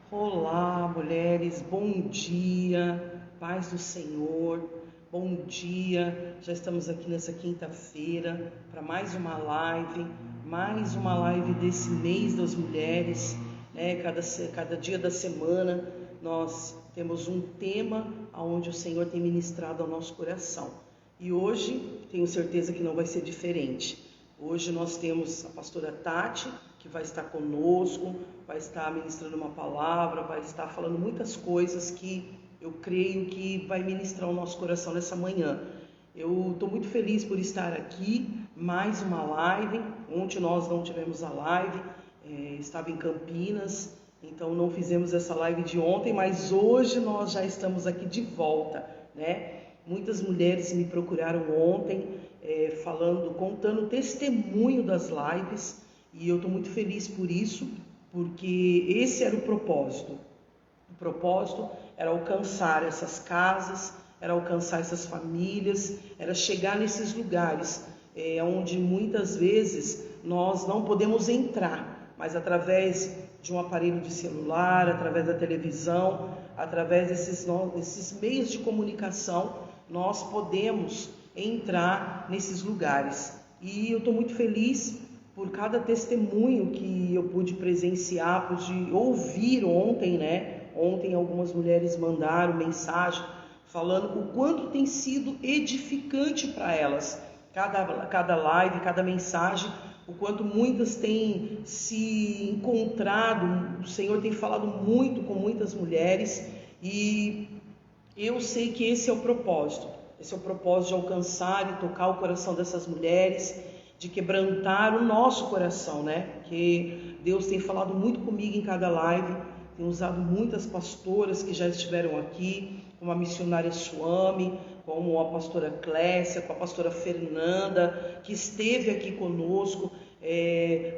Olá, mulheres, bom dia, paz do Senhor, bom dia. Já estamos aqui nessa quinta-feira para mais uma live desse mês das mulheres, né? Cada dia da semana nós temos um tema onde o Senhor tem ministrado ao nosso coração. E hoje tenho certeza que não vai ser diferente. Hoje nós temos a pastora Tati, que vai estar conosco, vai estar ministrando uma palavra, vai estar falando muitas coisas que eu creio que vai ministrar o nosso coração nessa manhã. Eu estou muito feliz por estar aqui, mais uma live. Ontem nós não tivemos a live, estava em Campinas, então não fizemos essa live de ontem, mas hoje nós já estamos aqui de volta, né? Muitas mulheres me procuraram ontem, contando testemunho das lives, e eu estou muito feliz por isso, porque esse era o propósito. O propósito era alcançar essas casas, era alcançar essas famílias, era chegar nesses lugares onde muitas vezes nós não podemos entrar, mas através de um aparelho de celular, através da televisão, através desses meios de comunicação, nós podemos entrar nesses lugares. E eu estou muito feliz por cada testemunho que eu pude presenciar, pude ouvir ontem, né? Ontem algumas mulheres mandaram mensagem falando o quanto tem sido edificante para elas. Cada live, cada mensagem, o quanto muitas têm se encontrado. O Senhor tem falado muito com muitas mulheres e eu sei que esse é o propósito. Esse é o propósito de alcançar e tocar o coração dessas mulheres, de quebrantar o nosso coração, né? Que Deus tem falado muito comigo em cada live, tem usado muitas pastoras que já estiveram aqui, como a missionária Suame, como a pastora Clécia, com a pastora Fernanda, que esteve aqui conosco,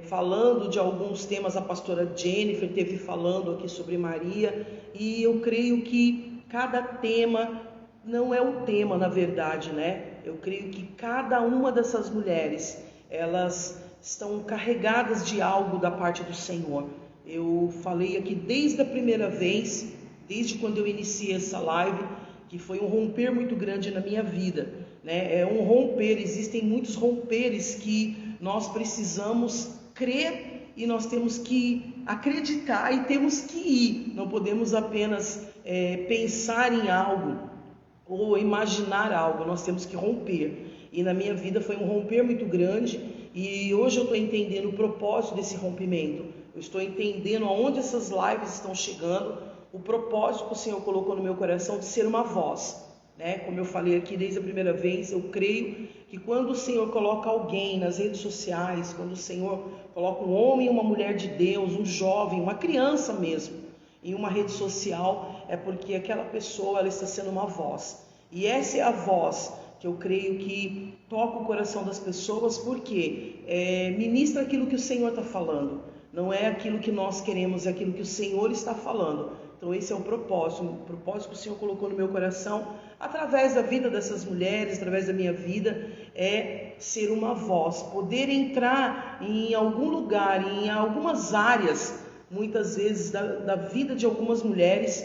falando de alguns temas. A pastora Jennifer esteve falando aqui sobre Maria, e eu creio que cada tema não é o tema, na verdade, né? Eu creio que cada uma dessas mulheres, elas estão carregadas de algo da parte do Senhor. Eu falei aqui desde a primeira vez, desde quando eu iniciei essa live, que foi um romper muito grande na minha vida, né? É um romper, existem muitos romperes que nós precisamos crer e nós temos que acreditar e temos que ir. Não podemos apenas pensar em algo ou imaginar algo, nós temos que romper. E na minha vida foi um romper muito grande, e hoje eu estou entendendo o propósito desse rompimento. Eu estou entendendo aonde essas lives estão chegando, o propósito que o Senhor colocou no meu coração de ser uma voz, né? Como eu falei aqui desde a primeira vez, eu creio que quando o Senhor coloca alguém nas redes sociais, quando o Senhor coloca um homem e uma mulher de Deus, um jovem, uma criança mesmo, em uma rede social, é porque aquela pessoa ela está sendo uma voz. E essa é a voz que eu creio que toca o coração das pessoas, porque ministra aquilo que o Senhor está falando. Não é aquilo que nós queremos, é aquilo que o Senhor está falando. Então esse é o propósito que o Senhor colocou no meu coração, através da vida dessas mulheres, através da minha vida, é ser uma voz, poder entrar em algum lugar, em algumas áreas, muitas vezes da vida de algumas mulheres,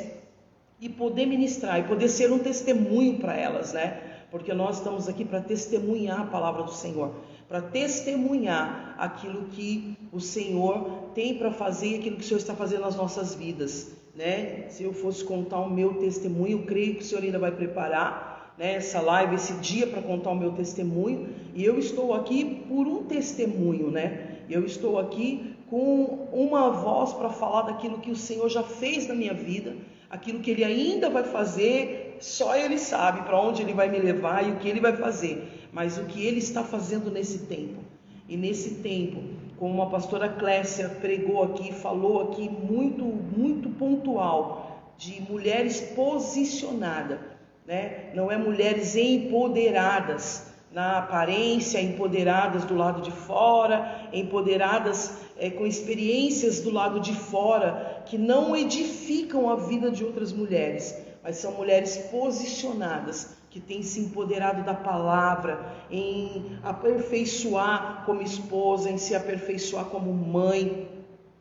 e poder ministrar, e poder ser um testemunho para elas, né? Porque nós estamos aqui para testemunhar a palavra do Senhor, para testemunhar aquilo que o Senhor tem para fazer e aquilo que o Senhor está fazendo nas nossas vidas, né? Se eu fosse contar o meu testemunho, eu creio que o Senhor ainda vai preparar, né, essa live, esse dia para contar o meu testemunho, e eu estou aqui por um testemunho, né? Eu estou aqui com uma voz para falar daquilo que o Senhor já fez na minha vida, aquilo que Ele ainda vai fazer. Só Ele sabe para onde Ele vai me levar e o que Ele vai fazer, mas o que Ele está fazendo nesse tempo. E nesse tempo, como a pastora Clécia pregou aqui, falou aqui muito, muito pontual, de mulheres posicionadas, né? Não é mulheres empoderadas na aparência, empoderadas do lado de fora, empoderadas com experiências do lado de fora, que não edificam a vida de outras mulheres, mas são mulheres posicionadas, que têm se empoderado da palavra, em aperfeiçoar como esposa, em se aperfeiçoar como mãe,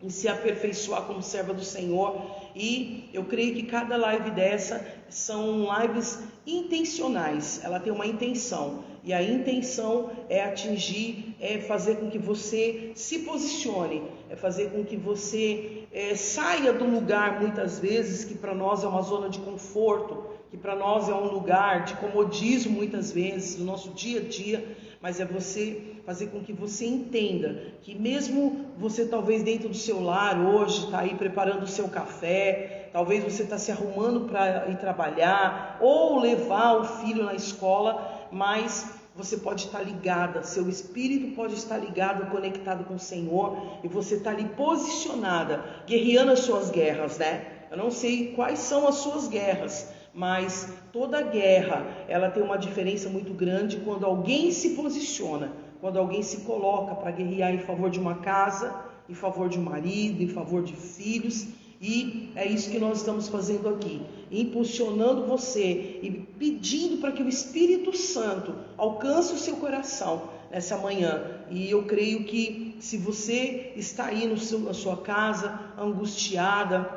em se aperfeiçoar como serva do Senhor. E eu creio que cada live dessa são lives intencionais, ela tem uma intenção, e a intenção é atingir, é fazer com que você se posicione, é fazer com que você saia do lugar, muitas vezes, que para nós é uma zona de conforto, que para nós é um lugar de comodismo, muitas vezes, no nosso dia a dia, mas é você fazer com que você entenda que mesmo você talvez dentro do seu lar hoje está aí preparando o seu café, talvez você está se arrumando para ir trabalhar ou levar o filho na escola, mas você pode estar ligada, seu espírito pode estar ligado, conectado com o Senhor, e você está ali posicionada, guerreando as suas guerras, né? Eu não sei quais são as suas guerras, mas toda guerra, ela tem uma diferença muito grande quando alguém se posiciona, quando alguém se coloca para guerrear em favor de uma casa, em favor de um marido, em favor de filhos. E é isso que nós estamos fazendo aqui, impulsionando você e pedindo para que o Espírito Santo alcance o seu coração nessa manhã. E eu creio que se você está aí na sua casa, angustiada,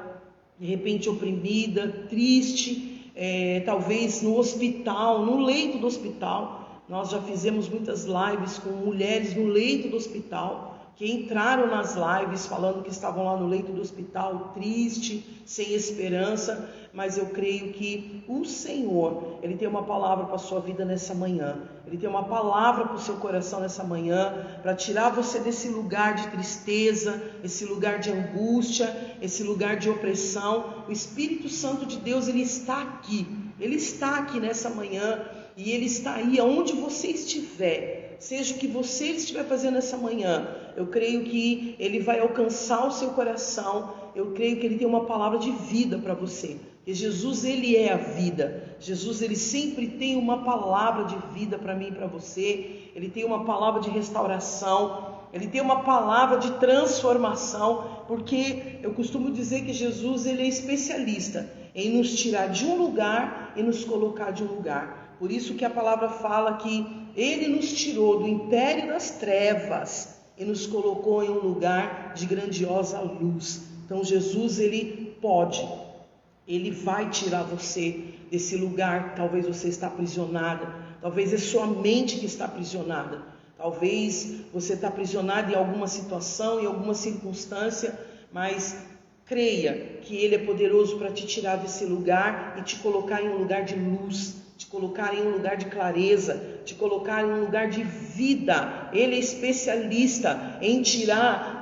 de repente oprimida, triste, talvez no hospital, no leito do hospital, nós já fizemos muitas lives com mulheres no leito do hospital, que entraram nas lives falando que estavam lá no leito do hospital, triste, sem esperança, mas eu creio que o Senhor, Ele tem uma palavra para a sua vida nessa manhã, Ele tem uma palavra para o seu coração nessa manhã, para tirar você desse lugar de tristeza, esse lugar de angústia, esse lugar de opressão. O Espírito Santo de Deus, Ele está aqui nessa manhã, e Ele está aí aonde você estiver, seja o que você estiver fazendo essa manhã. Eu creio que Ele vai alcançar o seu coração, eu creio que Ele tem uma palavra de vida para você, porque Jesus, Ele é a vida. Jesus, Ele sempre tem uma palavra de vida para mim e para você, Ele tem uma palavra de restauração, Ele tem uma palavra de transformação, porque eu costumo dizer que Jesus, Ele é especialista em nos tirar de um lugar e nos colocar de um lugar. Por isso que a palavra fala que Ele nos tirou do império das trevas e nos colocou em um lugar de grandiosa luz. Então Jesus, Ele pode, Ele vai tirar você desse lugar. Talvez você está aprisionada, talvez é sua mente que está aprisionada, talvez você está aprisionado em alguma situação, em alguma circunstância, mas creia que Ele é poderoso para te tirar desse lugar e te colocar em um lugar de luz, te colocar em um lugar de clareza, te colocar em um lugar de vida. Ele é especialista em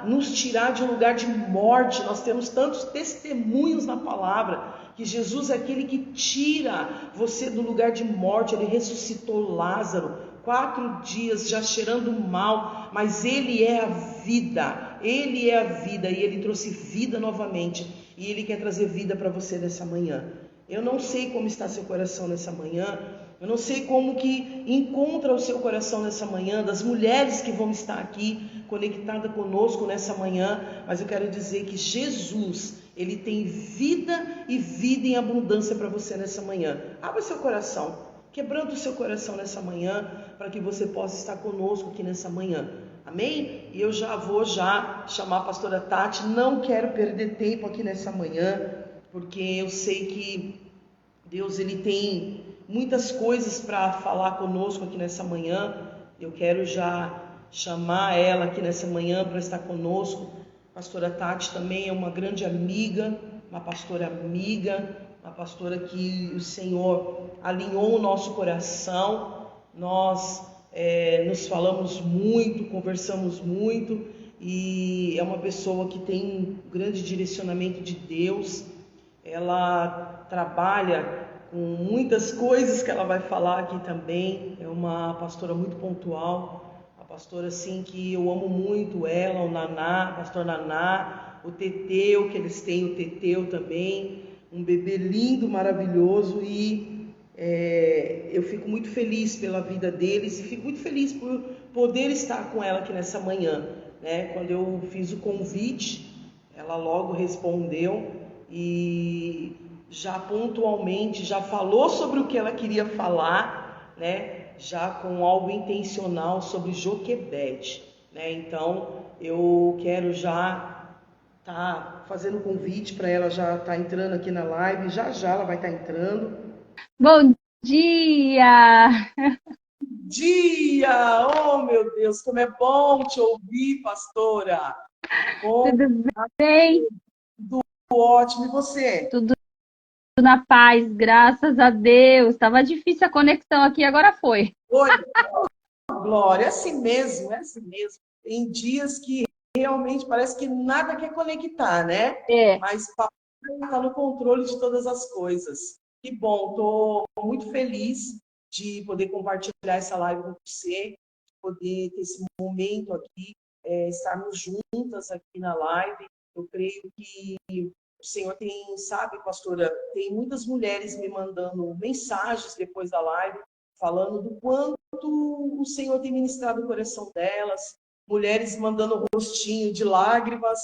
nos tirar de um lugar de morte. Nós temos tantos testemunhos na palavra que Jesus é aquele que tira você do lugar de morte. Ele ressuscitou Lázaro, 4 dias já cheirando mal, mas Ele é a vida, Ele é a vida, e Ele trouxe vida novamente, e Ele quer trazer vida para você nessa manhã. Eu não sei como está seu coração nessa manhã, eu não sei como que encontra o seu coração nessa manhã, das mulheres que vão estar aqui conectadas conosco nessa manhã, mas eu quero dizer que Jesus, Ele tem vida e vida em abundância para você nessa manhã. Abra seu coração, quebrando o seu coração nessa manhã, para que você possa estar conosco aqui nessa manhã. Amém? E eu já vou chamar a pastora Tati. Não quero perder tempo aqui nessa manhã, porque eu sei que Deus, Ele tem muitas coisas para falar conosco aqui nessa manhã. Eu quero já chamar ela aqui nessa manhã para estar conosco. A pastora Tati também é uma grande amiga, uma pastora amiga, uma pastora que o Senhor alinhou o nosso coração. Nós nos falamos muito, conversamos muito, e é uma pessoa que tem um grande direcionamento de Deus. Ela trabalha com muitas coisas que ela vai falar aqui também. É uma pastora muito pontual, uma pastora assim que eu amo muito ela, o Naná, o pastor Naná, o Teteu, que eles têm o Teteu também, um bebê lindo, maravilhoso, e eu fico muito feliz pela vida deles, e fico muito feliz por poder estar com ela aqui nessa manhã, né? Quando eu fiz o convite, ela logo respondeu, e já pontualmente já falou sobre o que ela queria falar, né? Já com algo intencional sobre Joquebede, né? Então eu quero já tá fazendo convite para ela, já tá entrando aqui na live, já já ela vai estar entrando. Bom dia! Dia! Oh, meu Deus, como é bom te ouvir, pastora. Bom, Tudo bem? ótimo. E você? Tudo na paz, graças a Deus. Estava difícil a conexão aqui, agora foi. Oi, Glória. É assim mesmo, é assim mesmo. Tem dias que realmente parece que nada quer conectar, né? É. Mas papai está no controle de todas as coisas. Que bom, estou muito feliz de poder compartilhar essa live com você, de poder ter esse momento aqui, estarmos juntas aqui na live. Eu creio que o Senhor tem, sabe, pastora, tem muitas mulheres me mandando mensagens depois da live, falando do quanto o Senhor tem ministrado o coração delas, mulheres mandando rostinho de lágrimas,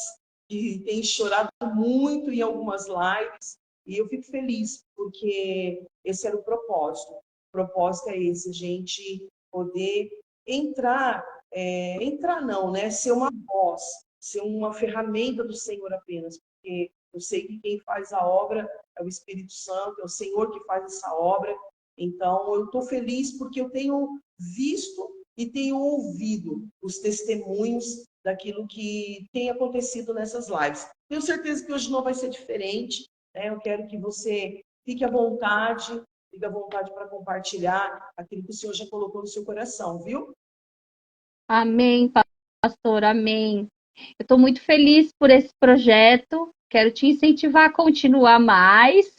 que têm chorado muito em algumas lives, e eu fico feliz, porque esse era o propósito. O propósito é esse, a gente poder entrar, entrar não, né? Ser uma voz, ser uma ferramenta do Senhor apenas, porque eu sei que quem faz a obra é o Espírito Santo, é o Senhor que faz essa obra. Então, eu estou feliz porque eu tenho visto e tenho ouvido os testemunhos daquilo que tem acontecido nessas lives. Tenho certeza que hoje não vai ser diferente, né? Eu quero que você fique à vontade para compartilhar aquilo que o Senhor já colocou no seu coração, viu? Amém, pastor, amém. Eu estou muito feliz por esse projeto. Quero te incentivar a continuar mais.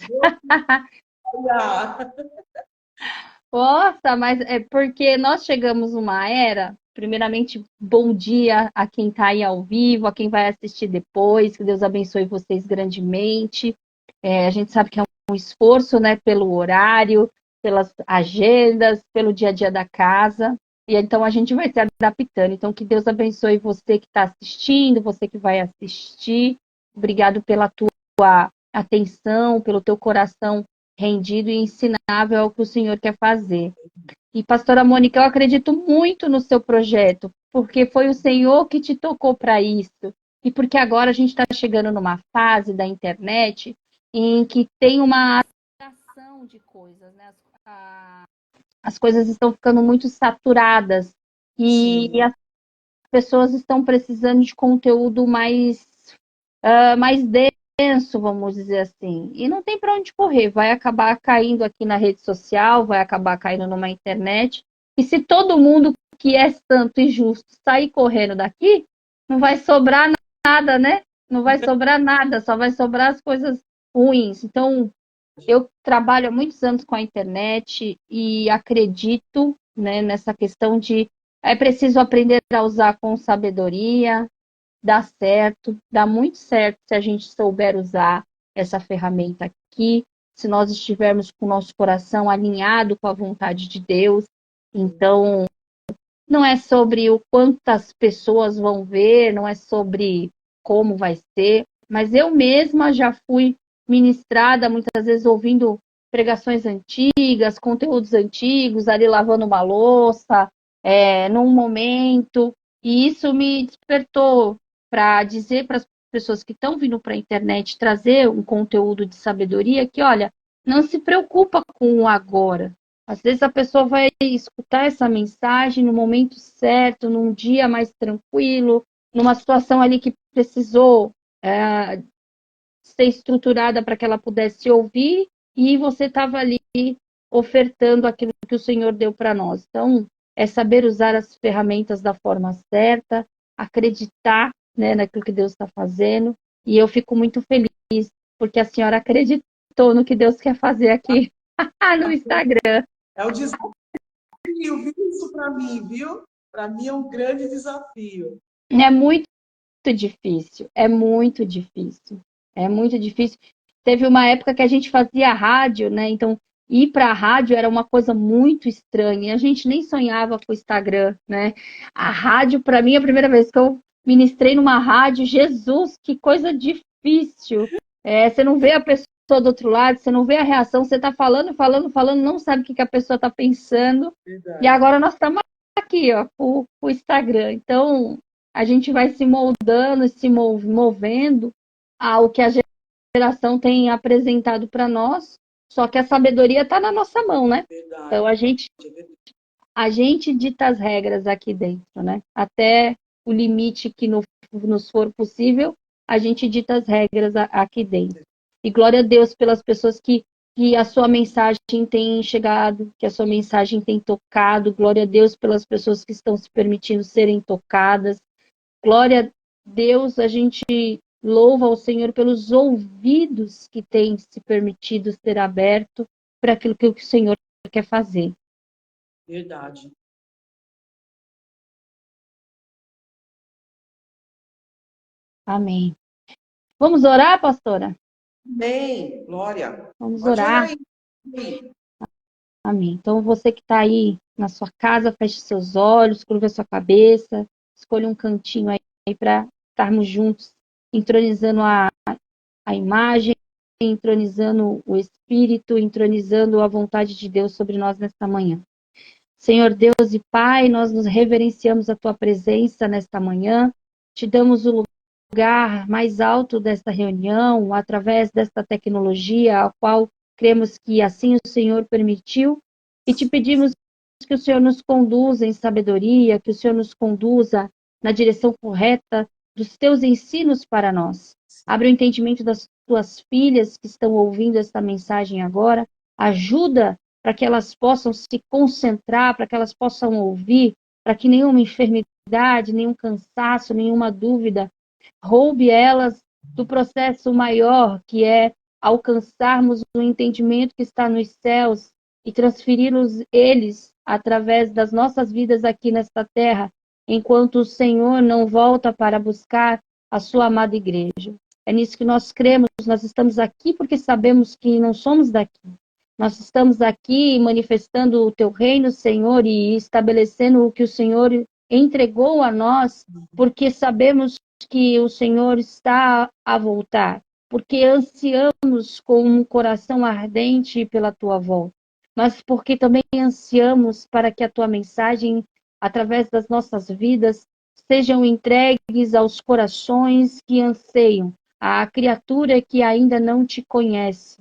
Olha, Nossa, mas é porque nós chegamos numa era. Primeiramente, bom dia a quem está aí ao vivo, a quem vai assistir depois. Que Deus abençoe vocês grandemente. A gente sabe que é um esforço, né, pelo horário, pelas agendas, pelo dia a dia da casa. E então a gente vai se adaptando. Então, que Deus abençoe você que está assistindo, você que vai assistir. Obrigado pela tua atenção, pelo teu coração rendido e ensinável ao que o Senhor quer fazer. E, pastora Mônica, eu acredito muito no seu projeto, porque foi o Senhor que te tocou para isso. E porque agora a gente está chegando numa fase da internet em que tem uma saturação de coisas, né? As coisas estão ficando muito saturadas e sim, as pessoas estão precisando de conteúdo mais denso, vamos dizer assim. E não tem para onde correr, vai acabar caindo aqui na rede social, vai acabar caindo numa internet. E se todo mundo que é santo e justo sair correndo daqui, não vai sobrar nada, né? Não vai sobrar nada, só vai sobrar as coisas ruins. Então, eu trabalho há muitos anos com a internet e acredito, né, nessa questão de é preciso aprender a usar com sabedoria, dá certo, dá muito certo se a gente souber usar essa ferramenta aqui, se nós estivermos com o nosso coração alinhado com a vontade de Deus. Então, não é sobre o quantas pessoas vão ver, não é sobre como vai ser, mas eu mesma já fui ministrada muitas vezes ouvindo pregações antigas, conteúdos antigos, ali lavando uma louça, num momento, e isso me despertou para dizer para as pessoas que estão vindo para a internet trazer um conteúdo de sabedoria que, olha, não se preocupa com o agora. Às vezes a pessoa vai escutar essa mensagem no momento certo, num dia mais tranquilo, numa situação ali que precisou ser estruturada para que ela pudesse ouvir, e você estava ali ofertando aquilo que o Senhor deu para nós. Então, é saber usar as ferramentas da forma certa, acreditar, né, naquilo que Deus está fazendo, e eu fico muito feliz, porque a senhora acreditou no que Deus quer fazer aqui no Instagram. é um desafio, viu isso para mim, viu? Para mim é um grande desafio. É muito difícil, é muito difícil, é muito difícil. Teve uma época que a gente fazia rádio, né? Então, ir para a rádio era uma coisa muito estranha. E a gente nem sonhava com o Instagram, né? A rádio, para mim, é a primeira vez que eu ministrei numa rádio, Jesus, que coisa difícil. Você não vê a pessoa do outro lado, você não vê a reação, você está falando, falando, falando, não sabe o que a pessoa está pensando. E Verdade. agora nós estamos aqui, ó, com o Instagram. Então, a gente vai se moldando, se movendo ao que a geração tem apresentado para nós, só que a sabedoria está na nossa mão, né? Verdade. Então a gente dita as regras aqui dentro, né? Até o limite que nos for possível, a gente dita as regras aqui dentro. E glória a Deus pelas pessoas que a sua mensagem tem chegado, que a sua mensagem tem tocado. Glória a Deus pelas pessoas que estão se permitindo serem tocadas. Glória a Deus, a gente louva ao Senhor pelos ouvidos que têm se permitido ser aberto para aquilo que o Senhor quer fazer. Verdade. Amém. Vamos orar, pastora? Bem, Glória. Vamos Pode orar. orar aí. Amém. Então, você que está aí na sua casa, feche seus olhos, curva sua cabeça, escolha um cantinho aí para estarmos juntos, entronizando a imagem, entronizando o Espírito, entronizando a vontade de Deus sobre nós nesta manhã. Senhor Deus e Pai, nós nos reverenciamos a Tua presença nesta manhã, te damos o lugar mais alto desta reunião, através desta tecnologia, a qual cremos que assim o Senhor permitiu, e te pedimos que o Senhor nos conduza em sabedoria, que o Senhor nos conduza na direção correta dos teus ensinos para nós. Abre o entendimento das tuas filhas que estão ouvindo esta mensagem agora, ajuda para que elas possam se concentrar, para que elas possam ouvir, para que nenhuma enfermidade, nenhum cansaço, nenhuma dúvida roube elas do processo maior, que é alcançarmos o entendimento que está nos céus e transferi-los eles através das nossas vidas aqui nesta terra, enquanto o Senhor não volta para buscar a sua amada igreja. É nisso que nós cremos, nós estamos aqui porque sabemos que não somos daqui. Nós estamos aqui manifestando o teu reino, Senhor, e estabelecendo o que o Senhor entregou a nós, porque sabemos que o Senhor está a voltar, porque ansiamos com um coração ardente pela tua volta, mas porque também ansiamos para que a tua mensagem, através das nossas vidas, sejam entregues aos corações que anseiam, à criatura que ainda não te conhece.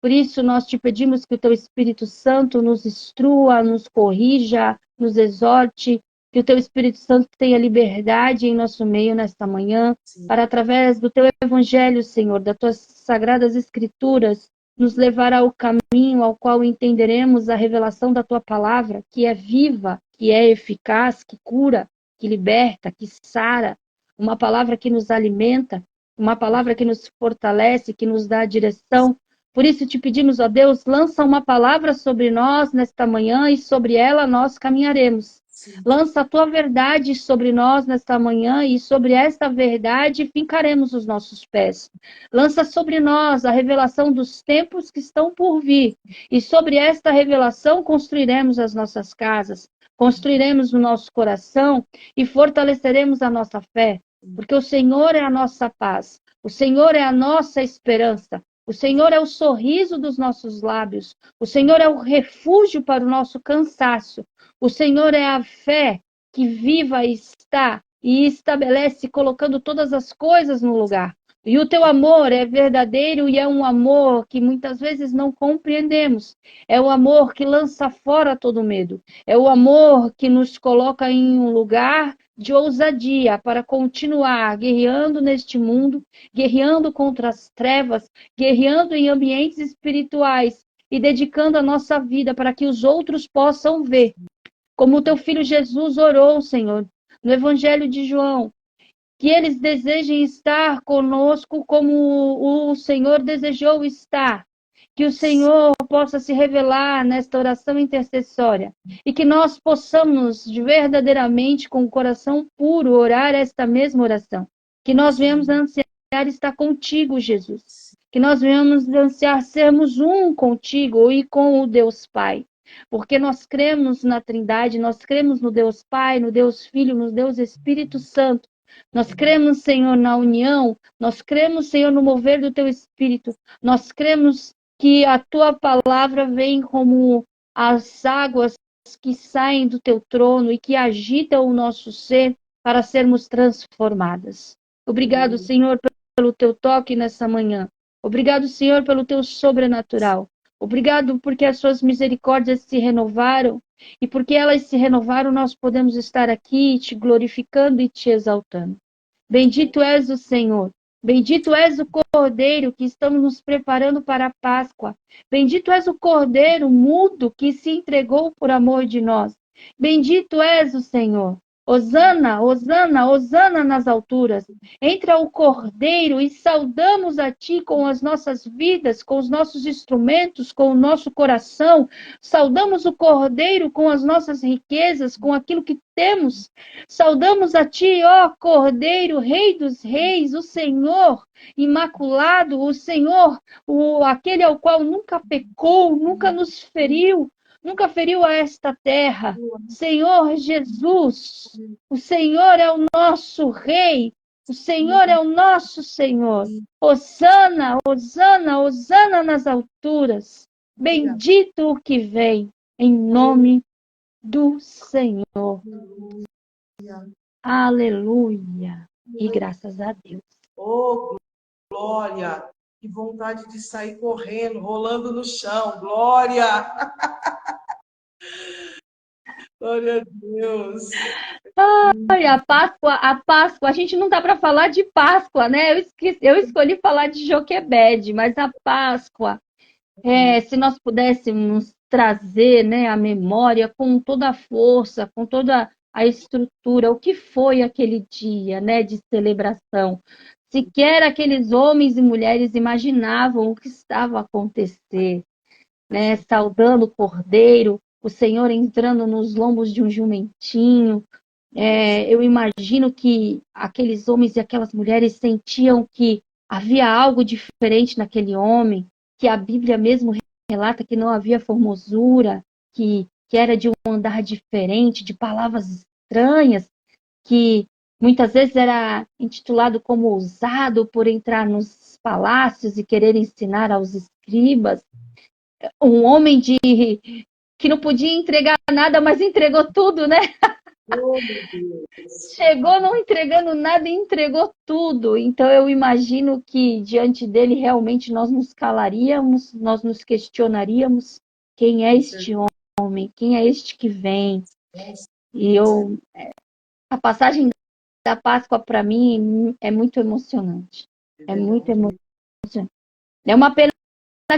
Por isso, nós te pedimos que o teu Espírito Santo nos instrua, nos corrija, nos exorte, que o teu Espírito Santo tenha liberdade em nosso meio nesta manhã, para, através do teu Evangelho, Senhor, das tuas sagradas Escrituras, nos levar ao caminho ao qual entenderemos a revelação da tua palavra, que é viva, que é eficaz, que cura, que liberta, que sara, uma palavra que nos alimenta, uma palavra que nos fortalece, que nos dá direção. Por isso te pedimos, ó Deus, lança uma palavra sobre nós nesta manhã e sobre ela nós caminharemos. Lança a tua verdade sobre nós nesta manhã e sobre esta verdade fincaremos os nossos pés. Lança sobre nós a revelação dos tempos que estão por vir e sobre esta revelação construiremos as nossas casas, construiremos o nosso coração e fortaleceremos a nossa fé, porque o Senhor é a nossa paz, o Senhor é a nossa esperança. O Senhor é o sorriso dos nossos lábios. O Senhor é o refúgio para o nosso cansaço. O Senhor é a fé que viva está e estabelece, colocando todas as coisas no lugar. E o teu amor é verdadeiro e é um amor que muitas vezes não compreendemos. É o amor que lança fora todo medo. É o amor que nos coloca em um lugar de ousadia para continuar guerreando neste mundo, guerreando contra as trevas, guerreando em ambientes espirituais e dedicando a nossa vida para que os outros possam ver. Como o teu filho Jesus orou, Senhor, no Evangelho de João, que eles desejem estar conosco como o Senhor desejou estar. Que o Senhor possa se revelar nesta oração intercessória e que nós possamos verdadeiramente, com o coração puro, orar esta mesma oração. Que nós venhamos ansiar estar contigo, Jesus. Que nós venhamos ansiar sermos um contigo e com o Deus Pai. Porque nós cremos na Trindade, nós cremos no Deus Pai, no Deus Filho, no Deus Espírito Santo. Nós cremos, Senhor, na união, nós cremos, Senhor, no mover do Teu Espírito, nós cremos que a Tua palavra vem como as águas que saem do Teu trono e que agitam o nosso ser para sermos transformadas. Obrigado, Senhor, pelo teu toque nessa manhã. Obrigado, Senhor, pelo teu sobrenatural. Obrigado porque as suas misericórdias se renovaram e porque elas se renovaram, nós podemos estar aqui te glorificando e te exaltando. Bendito és o Senhor. Bendito és o Cordeiro que estamos nos preparando para a Páscoa. Bendito és o Cordeiro mudo que se entregou por amor de nós. Bendito és o Senhor. Hosana, Hosana, Hosana nas alturas. Entra o Cordeiro e saudamos a Ti com as nossas vidas, com os nossos instrumentos, com o nosso coração. Saudamos o Cordeiro com as nossas riquezas, com aquilo que temos. Saudamos a Ti, ó Cordeiro, Rei dos Reis, o Senhor imaculado, o Senhor, aquele ao qual nunca pecou, nunca nos feriu. Nunca feriu a esta terra. Senhor Jesus, o Senhor é o nosso Rei, o Senhor é o nosso Senhor. Hosana, Hosana, Hosana nas alturas. Bendito o que vem, em nome do Senhor. Aleluia. E graças a Deus. Oh, glória! Que vontade de sair correndo, rolando no chão. Glória! Glória a Deus. Ai, a Páscoa, a gente não dá para falar de Páscoa, né? Eu escolhi falar de Joquebede, mas a Páscoa, se nós pudéssemos trazer, né, a memória com toda a força, com toda a estrutura, o que foi aquele dia, né, de celebração. Sequer aqueles homens e mulheres imaginavam o que estava a acontecer, né? Saudando o Cordeiro, o Senhor entrando nos lombos de um jumentinho. Eu imagino que aqueles homens e aquelas mulheres sentiam que havia algo diferente naquele homem, que a Bíblia mesmo relata que não havia formosura, que era de um andar diferente, de palavras estranhas, que muitas vezes era intitulado como ousado por entrar nos palácios e querer ensinar aos escribas. Um homem que não podia entregar nada, mas entregou tudo, né? Chegou não entregando nada e entregou tudo. Então eu imagino que diante dele realmente nós nos calaríamos, nós nos questionaríamos quem é este homem, quem é este que vem. E a passagem da Páscoa para mim é muito emocionante. É muito emocionante. É uma pena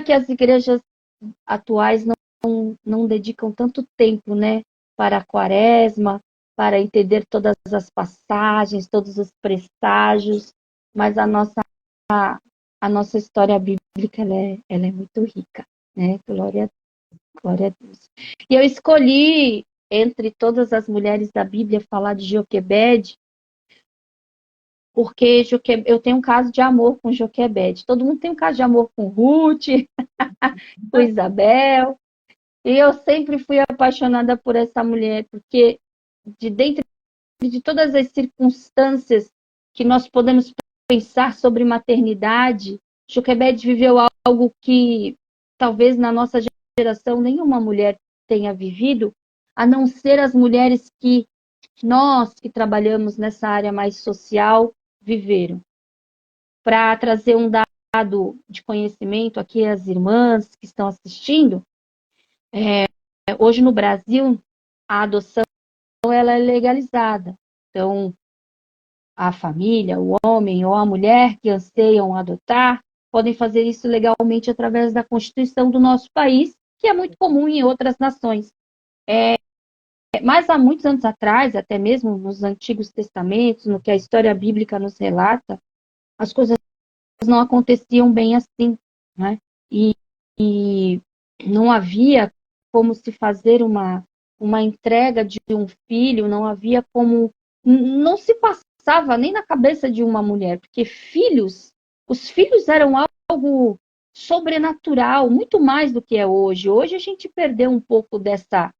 que as igrejas atuais não dedicam tanto tempo, né, para a quaresma, para entender todas as passagens, todos os presságios, mas a nossa história bíblica ela é muito rica, né? Glória a Deus. E eu escolhi, entre todas as mulheres da Bíblia, falar de Joquebede, porque eu tenho um caso de amor com Joquebede. Todo mundo tem um caso de amor com Ruth, com Isabel. E eu sempre fui apaixonada por essa mulher, porque dentro de todas as circunstâncias que nós podemos pensar sobre maternidade, Joquebede viveu algo que talvez na nossa geração nenhuma mulher tenha vivido, a não ser as mulheres que nós que trabalhamos nessa área mais social viveram. Para trazer um dado de conhecimento aqui às irmãs que estão assistindo, hoje no Brasil, a adoção ela é legalizada. Então, a família, o homem ou a mulher que anseiam adotar podem fazer isso legalmente através da Constituição do nosso país, que é muito comum em outras nações. Mas há muitos anos atrás, até mesmo nos Antigos Testamentos, no que a história bíblica nos relata, as coisas não aconteciam bem assim, né? E não havia como se fazer uma entrega de um filho, não havia como, não se passava nem na cabeça de uma mulher, porque os filhos eram algo sobrenatural, muito mais do que é hoje. Hoje a gente perdeu um pouco dessa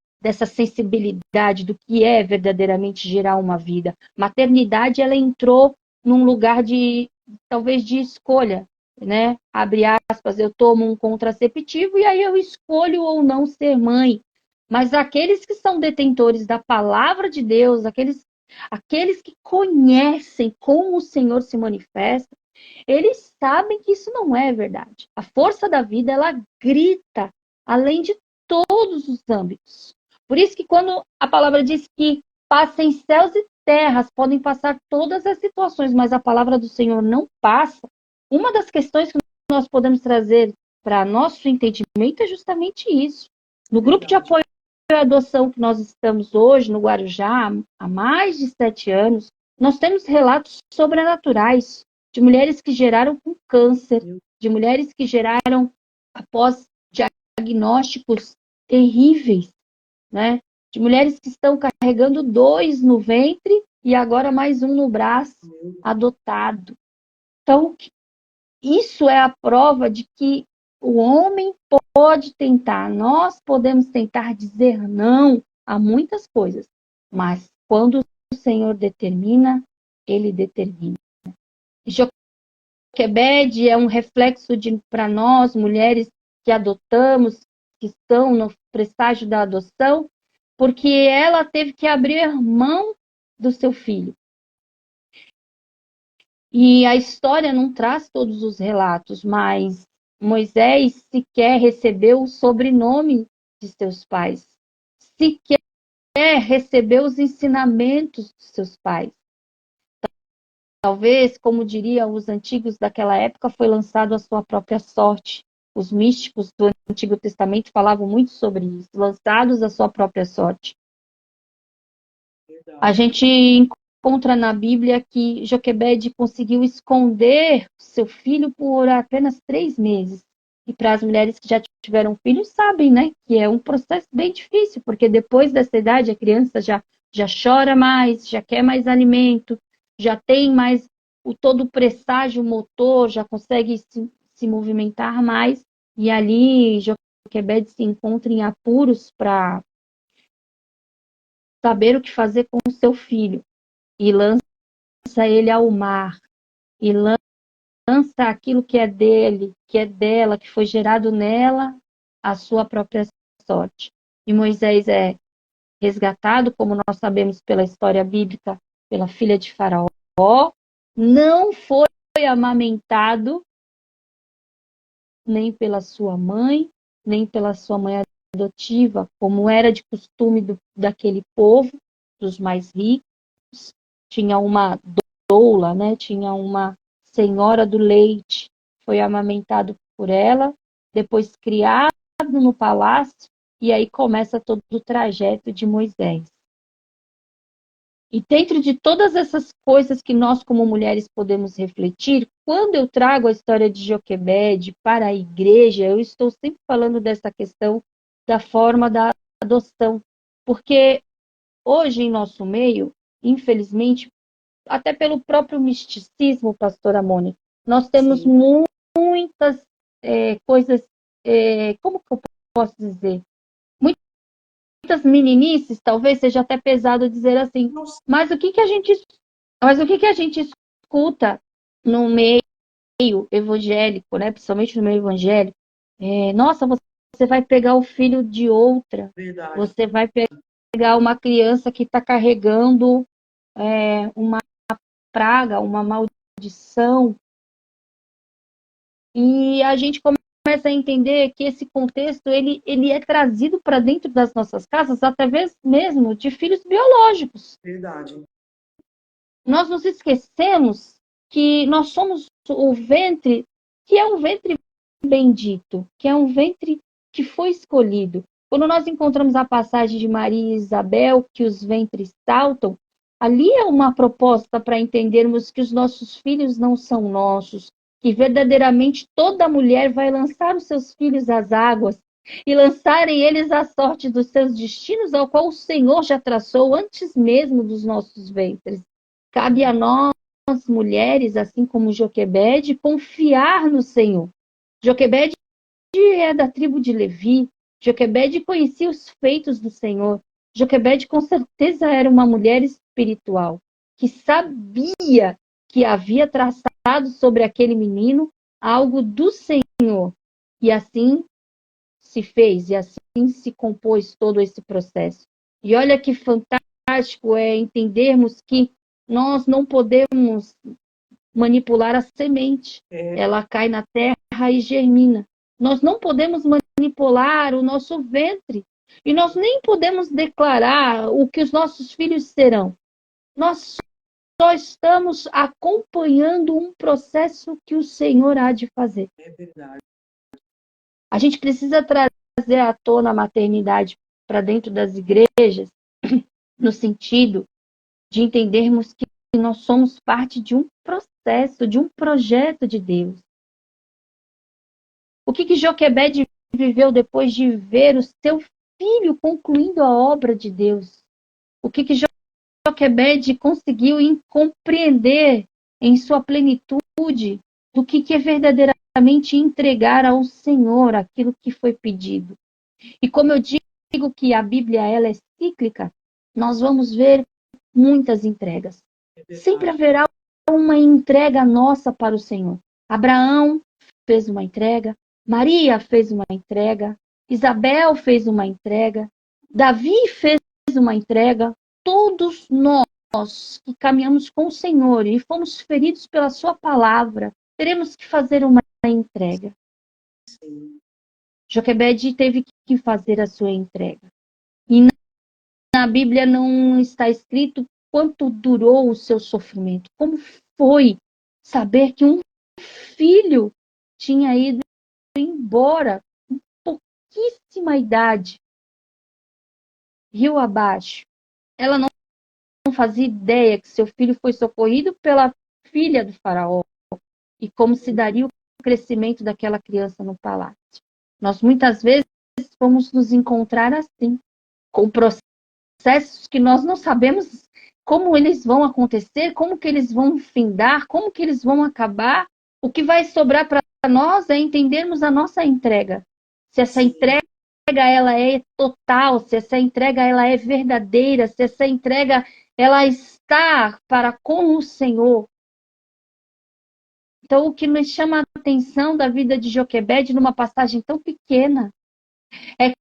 sensibilidade do que é verdadeiramente gerar uma vida. Maternidade, ela entrou num lugar talvez de escolha, né? Abre aspas, eu tomo um contraceptivo e aí eu escolho ou não ser mãe. Mas aqueles que são detentores da palavra de Deus, aqueles Aqueles que conhecem como o Senhor se manifesta, eles sabem que isso não é verdade. A força da vida, ela grita além de todos os âmbitos. Por isso que quando a palavra diz que passem céus e terras, podem passar todas as situações, mas a palavra do Senhor não passa. Uma das questões que nós podemos trazer para nosso entendimento é justamente isso. No grupo de apoio à adoção que nós estamos hoje, no Guarujá, há mais de 7 anos, nós temos relatos sobrenaturais de mulheres que geraram com câncer, de mulheres que geraram após diagnósticos terríveis, né? De mulheres que estão carregando 2 no ventre e agora mais um no braço, adotado. Então, isso é a prova de que o homem pode tentar, nós podemos tentar dizer não a muitas coisas, mas quando o Senhor determina, Ele determina. Joquebede é um reflexo para nós, mulheres que adotamos, que estão no prestágio da adoção, porque ela teve que abrir mão do seu filho. E a história não traz todos os relatos, mas Moisés sequer recebeu o sobrenome de seus pais, sequer recebeu os ensinamentos de seus pais. Talvez, como diriam os antigos daquela época, foi lançado à sua própria sorte. Os místicos do Antigo Testamento falavam muito sobre isso, lançados à sua própria sorte. A gente encontra na Bíblia que Joquebede conseguiu esconder seu filho por apenas 3 meses. E para as mulheres que já tiveram filhos, sabem, né, que é um processo bem difícil, porque depois dessa idade a criança já chora mais, já quer mais alimento, já tem mais todo o presságio motor, já consegue se movimentar mais. E ali Joquebede se encontra em apuros para saber o que fazer com o seu filho. E lança ele ao mar. E lança aquilo que é dele, que é dela, que foi gerado nela, a sua própria sorte. E Moisés é resgatado, como nós sabemos pela história bíblica, pela filha de Faraó. Não foi amamentado nem pela sua mãe, nem pela sua mãe adotiva, como era de costume daquele povo, dos mais ricos. Tinha uma doula, né? Tinha uma senhora do leite, foi amamentado por ela, depois criado no palácio, e aí começa todo o trajeto de Moisés. E dentro de todas essas coisas que nós, como mulheres, podemos refletir, quando eu trago a história de Joquebede para a igreja, eu estou sempre falando dessa questão da forma da adoção. Porque hoje, em nosso meio, infelizmente, até pelo próprio misticismo, pastora Mônica, nós temos muitas coisas, como que eu posso dizer? Muitas meninices, talvez seja até pesado dizer assim, mas o que a gente escuta no meio evangélico, né? Principalmente no meio evangélico? Nossa, você vai pegar o filho de outra, Verdade. Você vai pegar uma criança que está carregando uma praga, uma maldição. E a gente começa a entender que esse contexto ele é trazido para dentro das nossas casas, através mesmo de filhos biológicos. Verdade. Nós nos esquecemos que nós somos o ventre, que é um ventre bendito, que é um ventre que foi escolhido. Quando nós encontramos a passagem de Maria e Isabel, que os ventres saltam, ali é uma proposta para entendermos que os nossos filhos não são nossos, que verdadeiramente toda mulher vai lançar os seus filhos às águas e lançarem eles à sorte dos seus destinos, ao qual o Senhor já traçou antes mesmo dos nossos ventres. Cabe a nós, mulheres, assim como Joquebede, confiar no Senhor. Joquebede é da tribo de Levi. Joquebede conhecia os feitos do Senhor. Joquebede, com certeza, era uma mulher espiritual, que sabia que havia traçado sobre aquele menino algo do Senhor. E assim se fez, e assim se compôs todo esse processo. E olha que fantástico prático é entendermos que nós não podemos manipular a semente. Ela cai na terra e germina. Nós não podemos manipular o nosso ventre. E nós nem podemos declarar o que os nossos filhos serão. Nós só estamos acompanhando um processo que o Senhor há de fazer. É verdade. A gente precisa trazer à tona a maternidade para dentro das igrejas, no sentido de entendermos que nós somos parte de um processo, de um projeto de Deus. O que Joquebede viveu depois de ver o seu filho concluindo a obra de Deus? O que Joquebede conseguiu compreender em sua plenitude do que é verdadeiramente entregar ao Senhor aquilo que foi pedido? E como eu digo que a Bíblia ela é cíclica, nós vamos ver muitas entregas. Sempre haverá uma entrega nossa para o Senhor. Abraão fez uma entrega, Maria fez uma entrega, Isabel fez uma entrega, Davi fez uma entrega. Todos nós que caminhamos com o Senhor e fomos feridos pela sua palavra, teremos que fazer uma entrega. Sim. Joquebede teve que fazer a sua entrega. E na Bíblia não está escrito quanto durou o seu sofrimento. Como foi saber que um filho tinha ido embora com pouquíssima idade, rio abaixo. Ela não fazia ideia que seu filho foi socorrido pela filha do faraó e como se daria o crescimento daquela criança no palácio. Nós muitas vezes vamos nos encontrar assim, com processos que nós não sabemos como eles vão acontecer, como que eles vão findar, como que eles vão acabar. O que vai sobrar para nós é entendermos a nossa entrega. Se essa entrega ela é total, se essa entrega ela é verdadeira, se essa entrega ela está para com o Senhor. Então, o que nos chama a atenção da vida de Joquebede numa passagem tão pequena é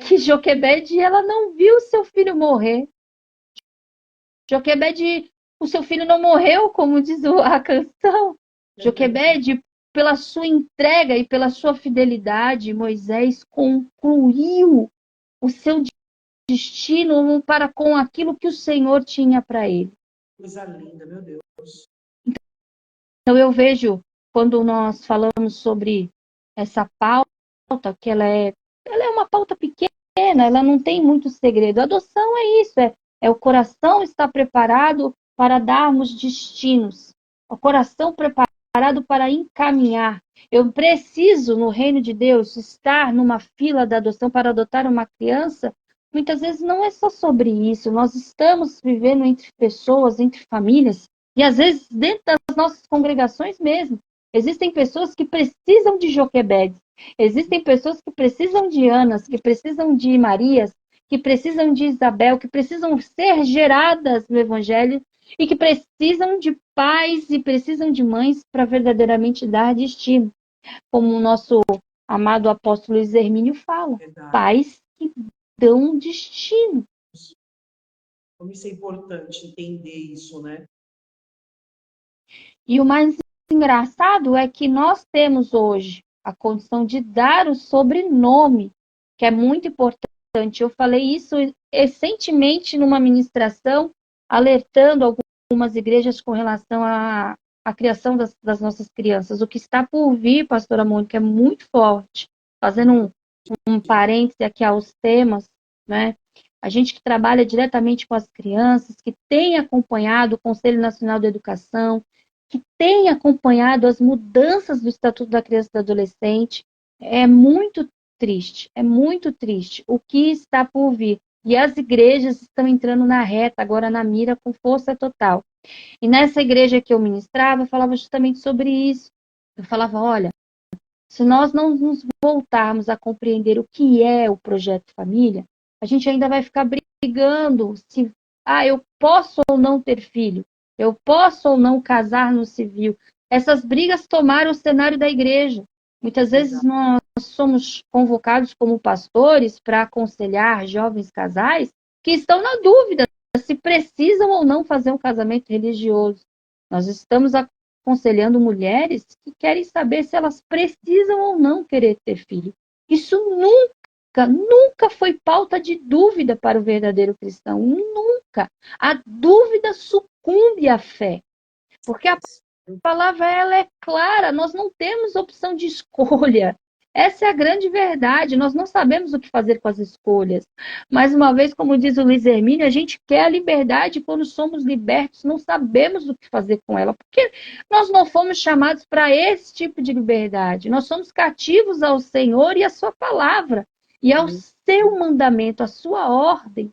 que Joquebede ela não viu seu filho morrer. Joquebede, o seu filho não morreu, como diz a canção. Joquebede, pela sua entrega e pela sua fidelidade, Moisés concluiu o seu destino para com aquilo que o Senhor tinha para ele. Coisa linda, meu Deus. Então eu vejo, quando nós falamos sobre essa pauta, que ela é uma pauta pequena, ela não tem muito segredo. A adoção é isso, é o coração estar preparado para darmos destinos. O coração preparado para encaminhar. Eu preciso, no reino de Deus, estar numa fila da adoção para adotar uma criança. Muitas vezes não é só sobre isso. Nós estamos vivendo entre pessoas, entre famílias, e às vezes dentro das nossas congregações mesmo. Existem pessoas que precisam de Joquebedes. Existem pessoas que precisam de Anas, que precisam de Marias, que precisam de Isabel, que precisam ser geradas no Evangelho e que precisam de pais e precisam de mães para verdadeiramente dar destino. Como o nosso amado apóstolo Luiz Hermínio fala, Verdade. Pais que dão destino. Como isso é importante entender isso, né? E o mais engraçado é que nós temos hoje a condição de dar o sobrenome, que é muito importante. Eu falei isso recentemente numa ministração, alertando algumas igrejas com relação à criação das nossas crianças. O que está por vir, pastora Mônica, é muito forte. Fazendo um parêntese aqui aos temas, né? A gente que trabalha diretamente com as crianças, que tem acompanhado o Conselho Nacional da Educação, que tem acompanhado as mudanças do Estatuto da Criança e do Adolescente, é muito triste o que está por vir. E as igrejas estão entrando na reta, agora na mira, com força total. E nessa igreja que eu ministrava, eu falava justamente sobre isso. Eu falava, olha, se nós não nos voltarmos a compreender o que é o projeto família, a gente ainda vai ficar brigando se, eu posso ou não ter filho, eu posso ou não casar no civil. Essas brigas tomaram o cenário da igreja. Muitas vezes nós somos convocados como pastores para aconselhar jovens casais que estão na dúvida se precisam ou não fazer um casamento religioso. Nós estamos aconselhando mulheres que querem saber se elas precisam ou não querer ter filho. Isso nunca foi pauta de dúvida para o verdadeiro cristão. Nunca. A dúvida sucumbe à fé. Porque a palavra ela é clara, nós não temos opção de escolha. Essa é a grande verdade, nós não sabemos o que fazer com as escolhas. Mais uma vez, como diz o Luiz Hermínio, a gente quer a liberdade, quando somos libertos, não sabemos o que fazer com ela, porque nós não fomos chamados para esse tipo de liberdade. Nós somos cativos ao Senhor e à sua palavra, e ao seu mandamento, à sua ordem.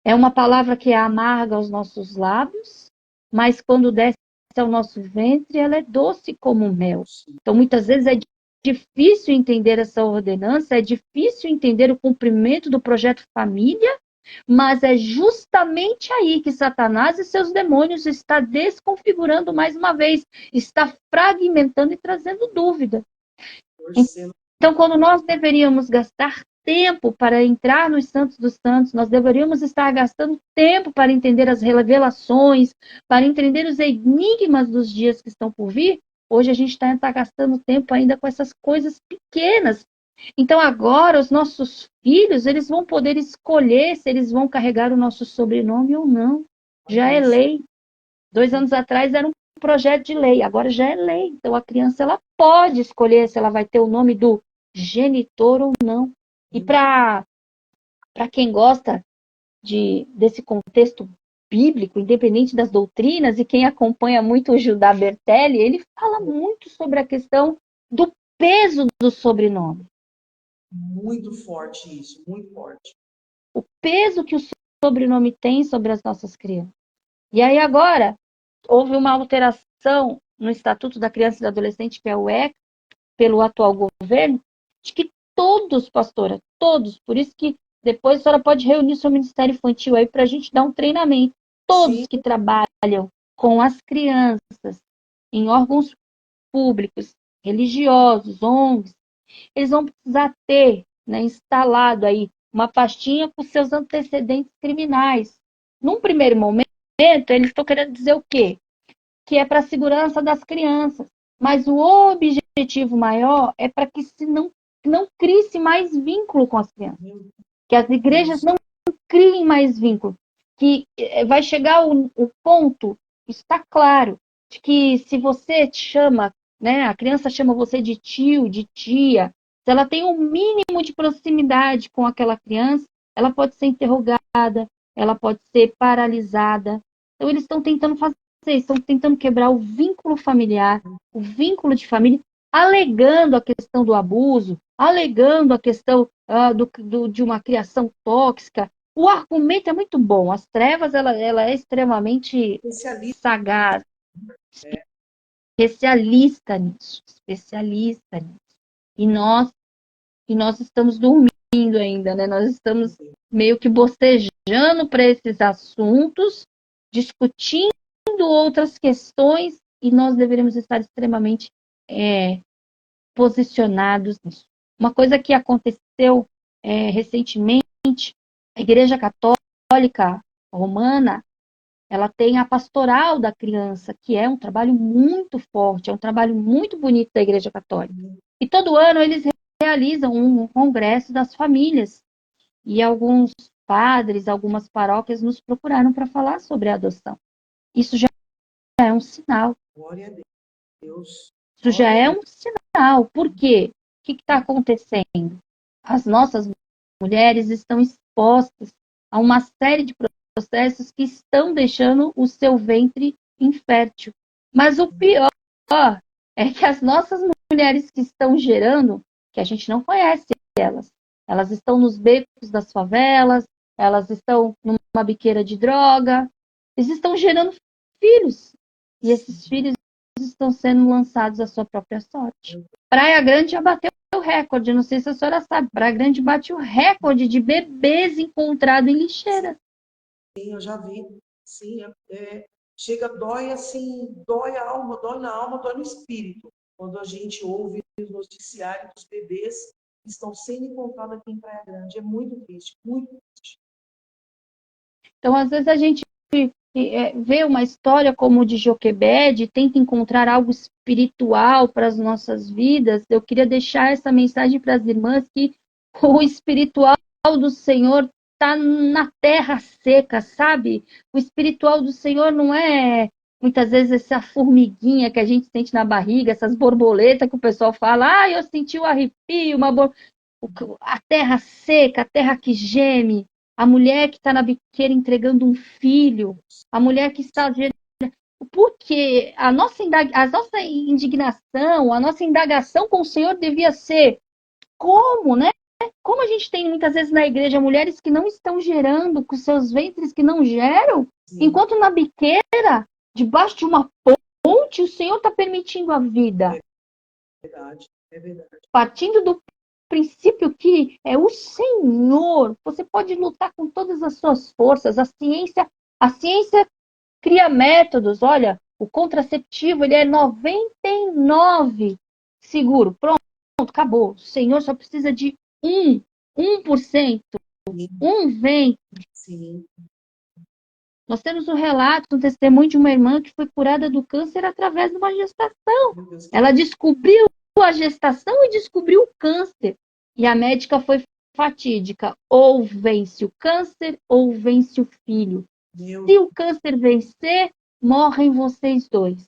É uma palavra que é amarga aos nossos lábios, mas quando desce ao nosso ventre, ela é doce como mel. Então, muitas vezes é difícil entender essa ordenança, é difícil entender o cumprimento do projeto família, mas é justamente aí que Satanás e seus demônios está desconfigurando mais uma vez, está fragmentando e trazendo dúvida. Então, quando nós deveríamos gastar tempo para entrar nos Santos dos Santos, nós deveríamos estar gastando tempo para entender as revelações, para entender os enigmas dos dias que estão por vir, hoje a gente está gastando tempo ainda com essas coisas pequenas. Então, agora, os nossos filhos, eles vão poder escolher se eles vão carregar o nosso sobrenome ou não. Já é lei. 2 anos atrás era um projeto de lei, agora já é lei. Então, a criança ela pode escolher se ela vai ter o nome do genitor ou não. E para quem gosta desse contexto bíblico, independente das doutrinas, e quem acompanha muito o Judá Bertelli, ele fala muito sobre a questão do peso do sobrenome. Muito forte isso, muito forte. O peso que o sobrenome tem sobre as nossas crianças. E aí agora, houve uma alteração no Estatuto da Criança e do Adolescente, que é o ECA, pelo atual governo, de que todos, pastora, todos, por isso que depois a senhora pode reunir seu Ministério Infantil aí para a gente dar um treinamento. Todos Sim. que trabalham com as crianças em órgãos públicos, religiosos, ONGs, eles vão precisar ter, né, instalado aí uma pastinha com seus antecedentes criminais. Num primeiro momento, eles estão querendo dizer o quê? Que é para a segurança das crianças. Mas o objetivo maior é para que se não crie mais vínculo com as crianças. Que as igrejas não criem mais vínculo. Que vai chegar o ponto, está claro, de que se você te chama, né, a criança chama você de tio, de tia, se ela tem um mínimo de proximidade com aquela criança, ela pode ser interrogada, ela pode ser paralisada. Então, eles estão tentando fazer, estão tentando quebrar o vínculo familiar, o vínculo de família, alegando a questão do abuso, alegando a questão de uma criação tóxica. O argumento é muito bom. As trevas, ela é extremamente sagaz, especialista nisso. E nós estamos dormindo ainda, né? Nós estamos meio que bocejando para esses assuntos, discutindo outras questões, e nós deveríamos estar extremamente posicionados nisso. Uma coisa que aconteceu recentemente, a Igreja Católica Romana, ela tem a pastoral da criança, que é um trabalho muito forte, é um trabalho muito bonito da Igreja Católica. E todo ano eles realizam um congresso das famílias. E alguns padres, algumas paróquias nos procuraram para falar sobre a adoção. Isso já é um sinal. Glória a Deus. Isso já é um sinal. Por quê? O que está acontecendo? As nossas mulheres estão expostas a uma série de processos que estão deixando o seu ventre infértil. Mas o pior é que as nossas mulheres que estão gerando, que a gente não conhece elas estão nos becos das favelas, elas estão numa biqueira de droga, eles estão gerando filhos. E esses filhos estão sendo lançados à sua própria sorte. Praia Grande já bateu o recorde, não sei se a senhora sabe, Praia Grande bate o recorde de bebês encontrados em lixeiras. Sim, eu já vi. Sim, chega, dói assim, dói a alma, dói na alma, dói no espírito. Quando a gente ouve os noticiários dos bebês que estão sendo encontrados aqui em Praia Grande. É muito triste, muito triste. Então, às vezes a gente vê uma história como o de Joquebede, tenta encontrar algo espiritual para as nossas vidas. Eu queria deixar essa mensagem para as irmãs que o espiritual do Senhor está na terra seca, sabe? O espiritual do Senhor não é muitas vezes essa formiguinha que a gente sente na barriga, essas borboletas que o pessoal fala, eu senti o arrepio, a terra seca, a terra que geme, a mulher que está na biqueira entregando um filho, a mulher que está... Porque a nossa indignação, a nossa indagação com o Senhor devia ser como, né? Como a gente tem muitas vezes na igreja mulheres que não estão gerando, com seus ventres que não geram, enquanto na biqueira, debaixo de uma ponte, o Senhor está permitindo a vida. É verdade, é verdade. Partindo do princípio que é o Senhor, você pode lutar com todas as suas forças. A ciência cria métodos. Olha, o contraceptivo ele é 99 seguro. Pronto, acabou. O Senhor só precisa de 1%. Vem. Sim. Nós temos um relato, um testemunho de uma irmã que foi curada do câncer através de uma gestação. Ela descobriu a gestação e descobriu o câncer. E a médica foi fatídica. Ou vence o câncer, ou vence o filho. Se o câncer vencer, morrem vocês dois.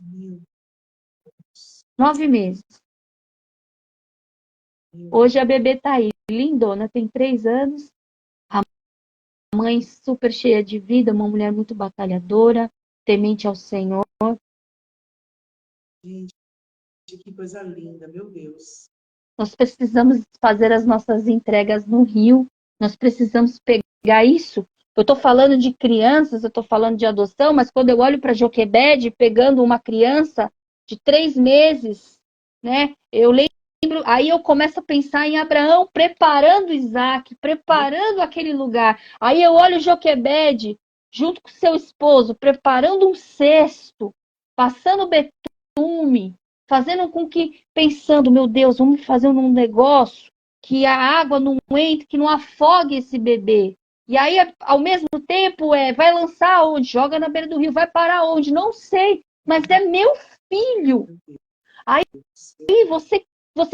9 meses. Hoje a bebê tá aí, lindona, tem 3 anos. A mãe super cheia de vida, uma mulher muito batalhadora, temente ao Senhor. Gente, que coisa linda, meu Deus. Nós precisamos fazer as nossas entregas no Rio. Nós precisamos pegar isso. Eu estou falando de crianças, eu estou falando de adoção, mas quando eu olho para Joquebede pegando uma criança de 3 meses, né? Eu lembro, aí eu começo a pensar em Abraão preparando Isaac, preparando aquele lugar. Aí eu olho Joquebede junto com seu esposo, preparando um cesto, passando betume, fazendo com que, pensando, meu Deus, vamos fazer um negócio que a água não entre, que não afogue esse bebê. E aí, ao mesmo tempo, vai lançar onde? Joga na beira do rio, vai parar onde? Não sei, mas é meu filho. Aí você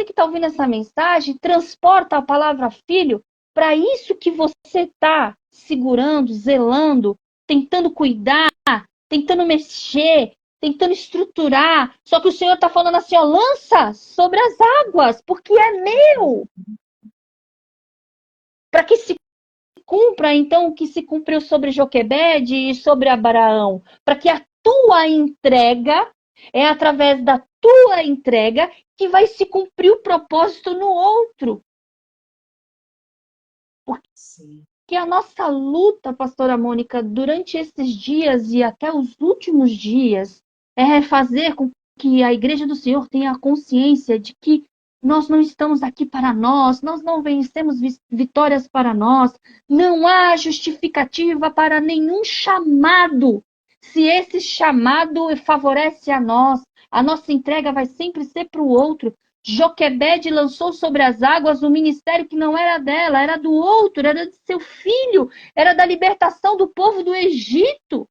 que está ouvindo essa mensagem, transporta a palavra filho para isso que você está segurando, zelando, tentando cuidar, tentando mexer, tentando estruturar. Só que o Senhor está falando assim, lança sobre as águas, porque é meu. Para que se cumpra, então, o que se cumpriu sobre Joquebede e sobre Abraão. Para que a tua entrega, é através da tua entrega, que vai se cumprir o propósito no outro. Porque a nossa luta, pastora Mônica, durante esses dias e até os últimos dias, é fazer com que a Igreja do Senhor tenha a consciência de que nós não estamos aqui para nós não vencemos vitórias para nós, não há justificativa para nenhum chamado. Se esse chamado favorece a nossa entrega vai sempre ser para o outro. Joquebede lançou sobre as águas o ministério que não era dela, era do outro, era de seu filho, era da libertação do povo do Egito.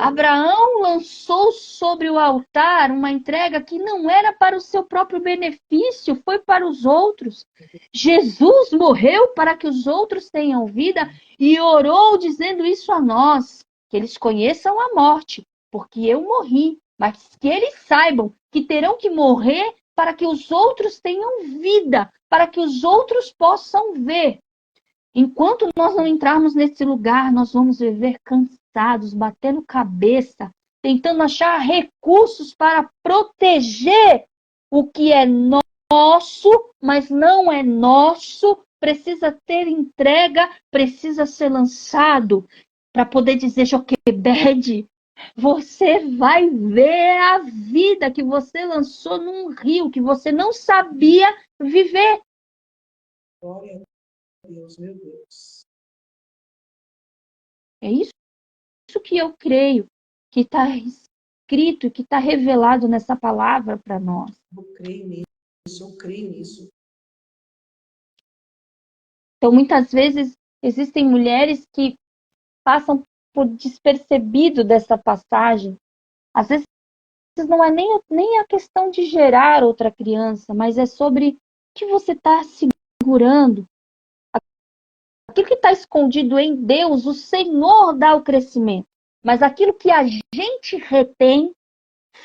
Abraão lançou sobre o altar uma entrega que não era para o seu próprio benefício, foi para os outros. Jesus morreu para que os outros tenham vida e orou dizendo isso a nós, que eles conheçam a morte, porque eu morri, mas que eles saibam que terão que morrer para que os outros tenham vida, para que os outros possam ver. Enquanto nós não entrarmos nesse lugar, nós vamos viver cansados, batendo cabeça, tentando achar recursos para proteger o que é nosso, mas não é nosso, precisa ter entrega, precisa ser lançado, para poder dizer, Joquebede, você vai ver a vida que você lançou num rio, que você não sabia viver. Glória a Deus, meu Deus. É isso que eu creio, que está escrito, que está revelado nessa palavra para nós. Eu creio nisso. Então, muitas vezes, Existem mulheres que passam por despercebido dessa passagem. Às vezes não é nem a questão de gerar outra criança, mas é sobre o que você está segurando. Aquilo que está escondido em Deus, o Senhor dá o crescimento. Mas aquilo que a gente retém,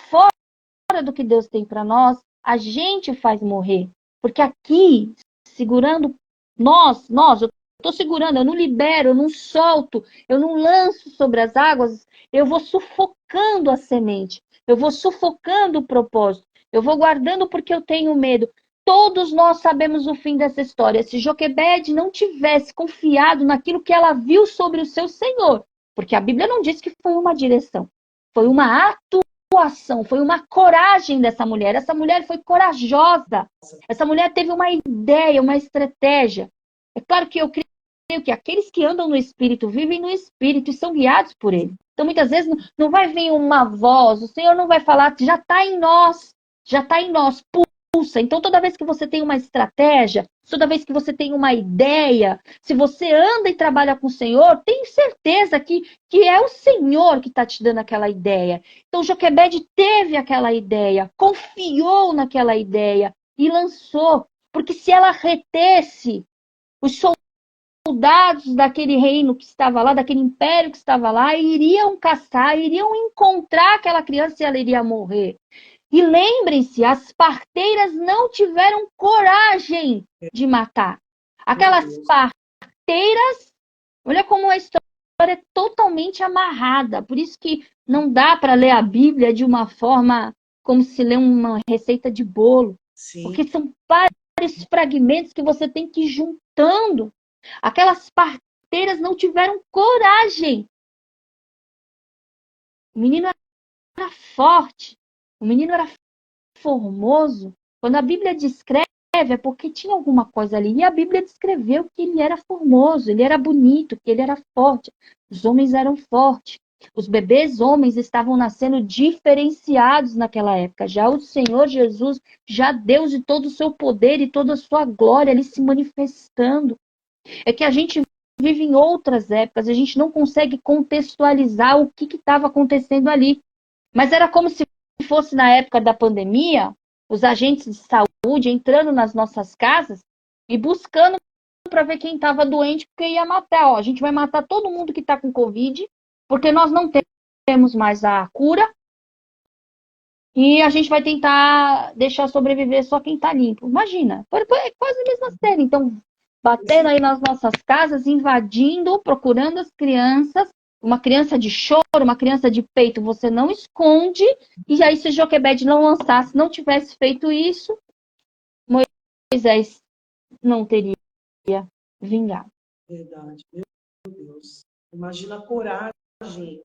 fora do que Deus tem para nós, a gente faz morrer. Porque aqui, segurando eu estou segurando, eu não libero, eu não solto, eu não lanço sobre as águas, eu vou sufocando a semente, eu vou sufocando o propósito, eu vou guardando porque eu tenho medo. Todos nós sabemos o fim dessa história. Se Joquebede não tivesse confiado naquilo que ela viu sobre o seu Senhor, porque a Bíblia não diz que foi uma direção, foi uma atuação, foi uma coragem dessa mulher. Essa mulher foi corajosa. Essa mulher teve uma ideia, uma estratégia. É claro que eu creio que aqueles que andam no Espírito vivem no Espírito e são guiados por Ele. Então, muitas vezes, não vai vir uma voz, o Senhor não vai falar, já está em nós, pulsa. Então, toda vez que você tem uma estratégia, toda vez que você tem uma ideia, se você anda e trabalha com o Senhor, tenho certeza que é o Senhor que está te dando aquela ideia. Então, Joquebede teve aquela ideia, confiou naquela ideia e lançou. Porque se ela retesse os soldados daquele reino que estava lá, daquele império que estava lá, iriam caçar, iriam encontrar aquela criança e ela iria morrer. E lembrem-se, as parteiras não tiveram coragem de matar. Aquelas parteiras, olha como a história é totalmente amarrada. Por isso que não dá para ler a Bíblia de uma forma como se lê uma receita de bolo. Sim. Porque são vários fragmentos que você tem que ir juntando. Aquelas parteiras não tiveram coragem. O menino era forte. O menino era formoso. Quando a Bíblia descreve, é porque tinha alguma coisa ali. E a Bíblia descreveu que ele era formoso, ele era bonito, que ele era forte. Os homens eram fortes. Os bebês homens estavam nascendo diferenciados naquela época. Já o Senhor Jesus, já Deus de todo o seu poder e toda a sua glória ali se manifestando. É que a gente vive em outras épocas, a gente não consegue contextualizar o que estava acontecendo ali. Mas era como se fosse na época da pandemia, os agentes de saúde entrando nas nossas casas e buscando para ver quem estava doente, porque ia matar. Ó, a gente vai matar todo mundo que está com Covid, porque nós não temos mais a cura e a gente vai tentar deixar sobreviver só quem está limpo. Imagina, foi quase a mesma cena. Então, batendo aí nas nossas casas, invadindo, procurando as crianças. Uma criança de choro, uma criança de peito, você não esconde. E aí, se Joquebede não lançasse, não tivesse feito isso, Moisés não teria vingado. Verdade, meu Deus. Imagina a coragem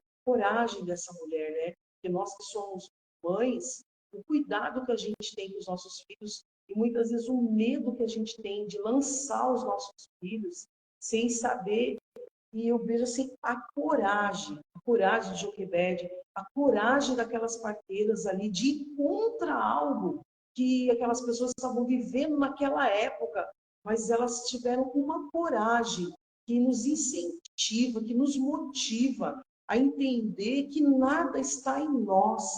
dessa mulher, né? Porque nós que somos mães, o cuidado que a gente tem com os nossos filhos e muitas vezes o medo que a gente tem de lançar os nossos filhos sem saber. E eu vejo assim a coragem de Joquebede, a coragem daquelas parteiras ali de ir contra algo que aquelas pessoas estavam vivendo naquela época, mas elas tiveram uma coragem que nos incentiva, que nos motiva a entender que nada está em nós,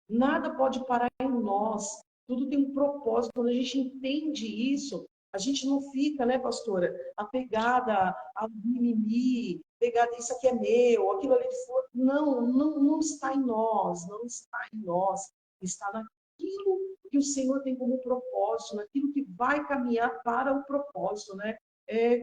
nada pode parar em nós, tudo tem um propósito. Quando a gente entende isso, a gente não fica, né, pastora, apegada a mimimi, pegada, isso aqui é meu, aquilo ali for. Não está em nós, não está em nós. Está naquilo que o Senhor tem como propósito, naquilo que vai caminhar para o propósito, né?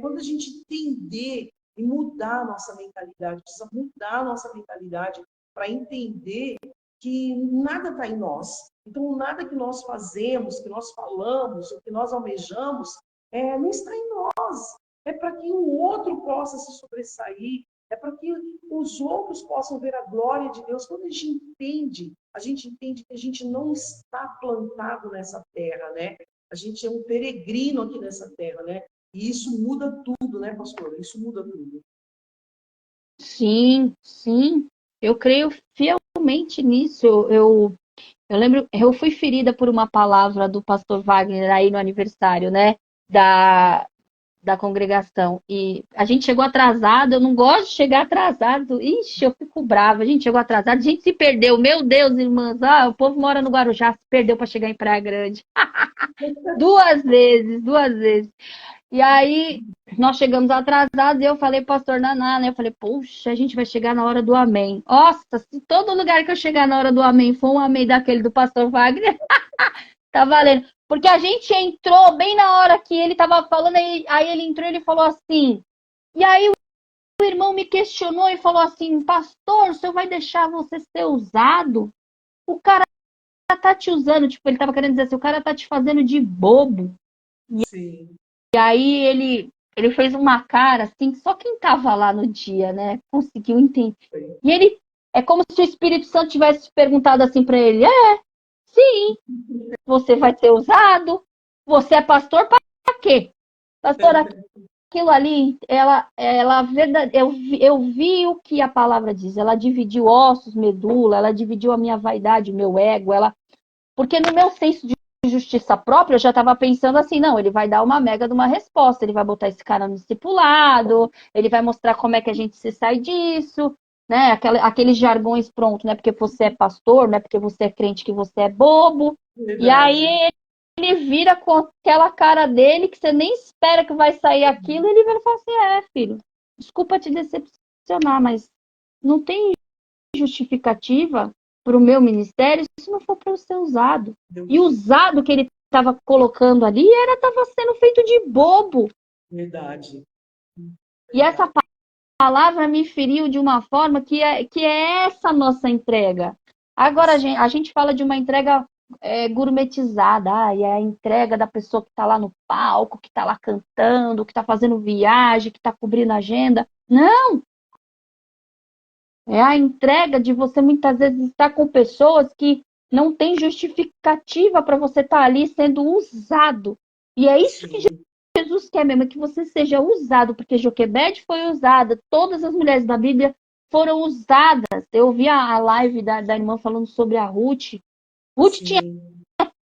Quando a gente entender e mudar a nossa mentalidade, precisa mudar a nossa mentalidade para entender que nada está em nós. Então, nada que nós fazemos, que nós falamos, o que nós almejamos, não está em nós. É para que o outro possa se sobressair, é para que os outros possam ver a glória de Deus. Quando a gente entende que a gente não está plantado nessa terra, né? A gente é um peregrino aqui nessa terra, né? E isso muda tudo, né, pastor? Isso muda tudo. Sim, sim. Eu creio fielmente nisso. Eu lembro, eu fui ferida por uma palavra do pastor Wagner aí no aniversário, né? da congregação. E a gente chegou atrasado, eu não gosto de chegar atrasado. Ixi, eu fico brava. A gente chegou atrasado, a gente se perdeu. Meu Deus, irmãs, o povo mora no Guarujá, se perdeu para chegar em Praia Grande. Duas vezes, duas vezes. E aí, nós chegamos atrasados e eu falei, pastor Naná, né? Eu falei, poxa, a gente vai chegar na hora do amém. Nossa, se todo lugar que eu chegar na hora do amém for um amém daquele do pastor Wagner, tá valendo. Porque a gente entrou bem na hora que ele tava falando, aí ele entrou e ele falou assim. E aí o irmão me questionou e falou assim, pastor, o senhor vai deixar você ser usado? O cara tá te usando, tipo, ele tava querendo dizer assim, o cara tá te fazendo de bobo. Sim. E aí ele fez uma cara assim, só quem tava lá no dia, né, conseguiu entender. E ele, é como se o Espírito Santo tivesse perguntado assim para ele, sim, você vai ser usado, você é pastor para quê? Pastor, aquilo ali, eu vi o que a palavra diz, ela dividiu ossos, medula, ela dividiu a minha vaidade, o meu ego, porque no meu senso de justiça própria, eu já estava pensando assim, não, ele vai dar uma mega de uma resposta, ele vai botar esse cara no discipulado, ele vai mostrar como é que a gente se sai disso, né? Aqueles jargões pronto, não é porque você é pastor, não é porque você é crente que você é bobo. Verdade. E aí ele vira com aquela cara dele que você nem espera que vai sair aquilo, e ele vai falar assim, filho, desculpa te decepcionar, mas não tem justificativa para o meu ministério se não for para eu ser usado. E o usado que ele estava colocando ali estava sendo feito de bobo. Verdade. E essa palavra me feriu de uma forma que é essa nossa entrega. Agora a gente fala de uma entrega gourmetizada, e é a entrega da pessoa que está lá no palco, que está lá cantando, que está fazendo viagem, que está cobrindo agenda. Não! É a entrega de você muitas vezes estar com pessoas que não tem justificativa para você estar ali sendo usado. E é isso que Jesus quer mesmo, que você seja usado, porque Joquebede foi usada, todas as mulheres da Bíblia foram usadas. Eu ouvi a live da irmã falando sobre a Ruth. Ruth tinha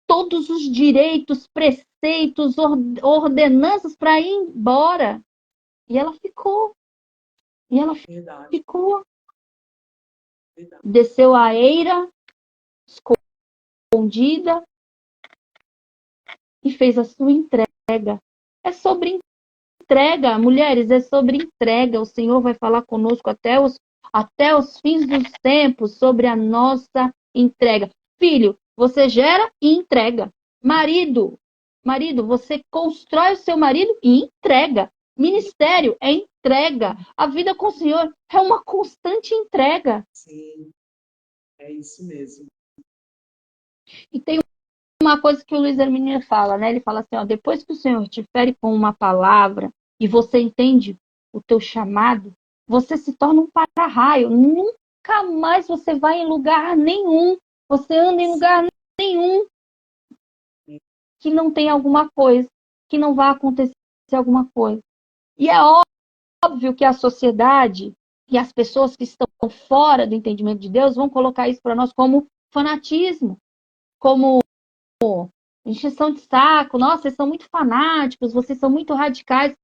todos os direitos, preceitos, ordenanças para ir embora. E ela ficou. E ela ficou. Desceu a eira, escondida, e fez a sua entrega. É sobre entrega, mulheres, é sobre entrega. O Senhor vai falar conosco até os fins dos tempos sobre a nossa entrega. Filho, você gera e entrega. Marido, você constrói o seu marido e entrega. Ministério é entrega. A vida com o Senhor é uma constante entrega. Sim, é isso mesmo. E tem uma coisa que o Luiz Hermínio fala, né? Ele fala assim, depois que o Senhor te fere com uma palavra e você entende o teu chamado, você se torna um para-raio. Nunca mais você vai em lugar nenhum. Você anda em lugar nenhum que não tem alguma coisa, que não vai acontecer alguma coisa. E é óbvio que a sociedade e as pessoas que estão fora do entendimento de Deus vão colocar isso para nós como fanatismo, como encheção de saco, nossa, vocês são muito fanáticos, vocês são muito radicais.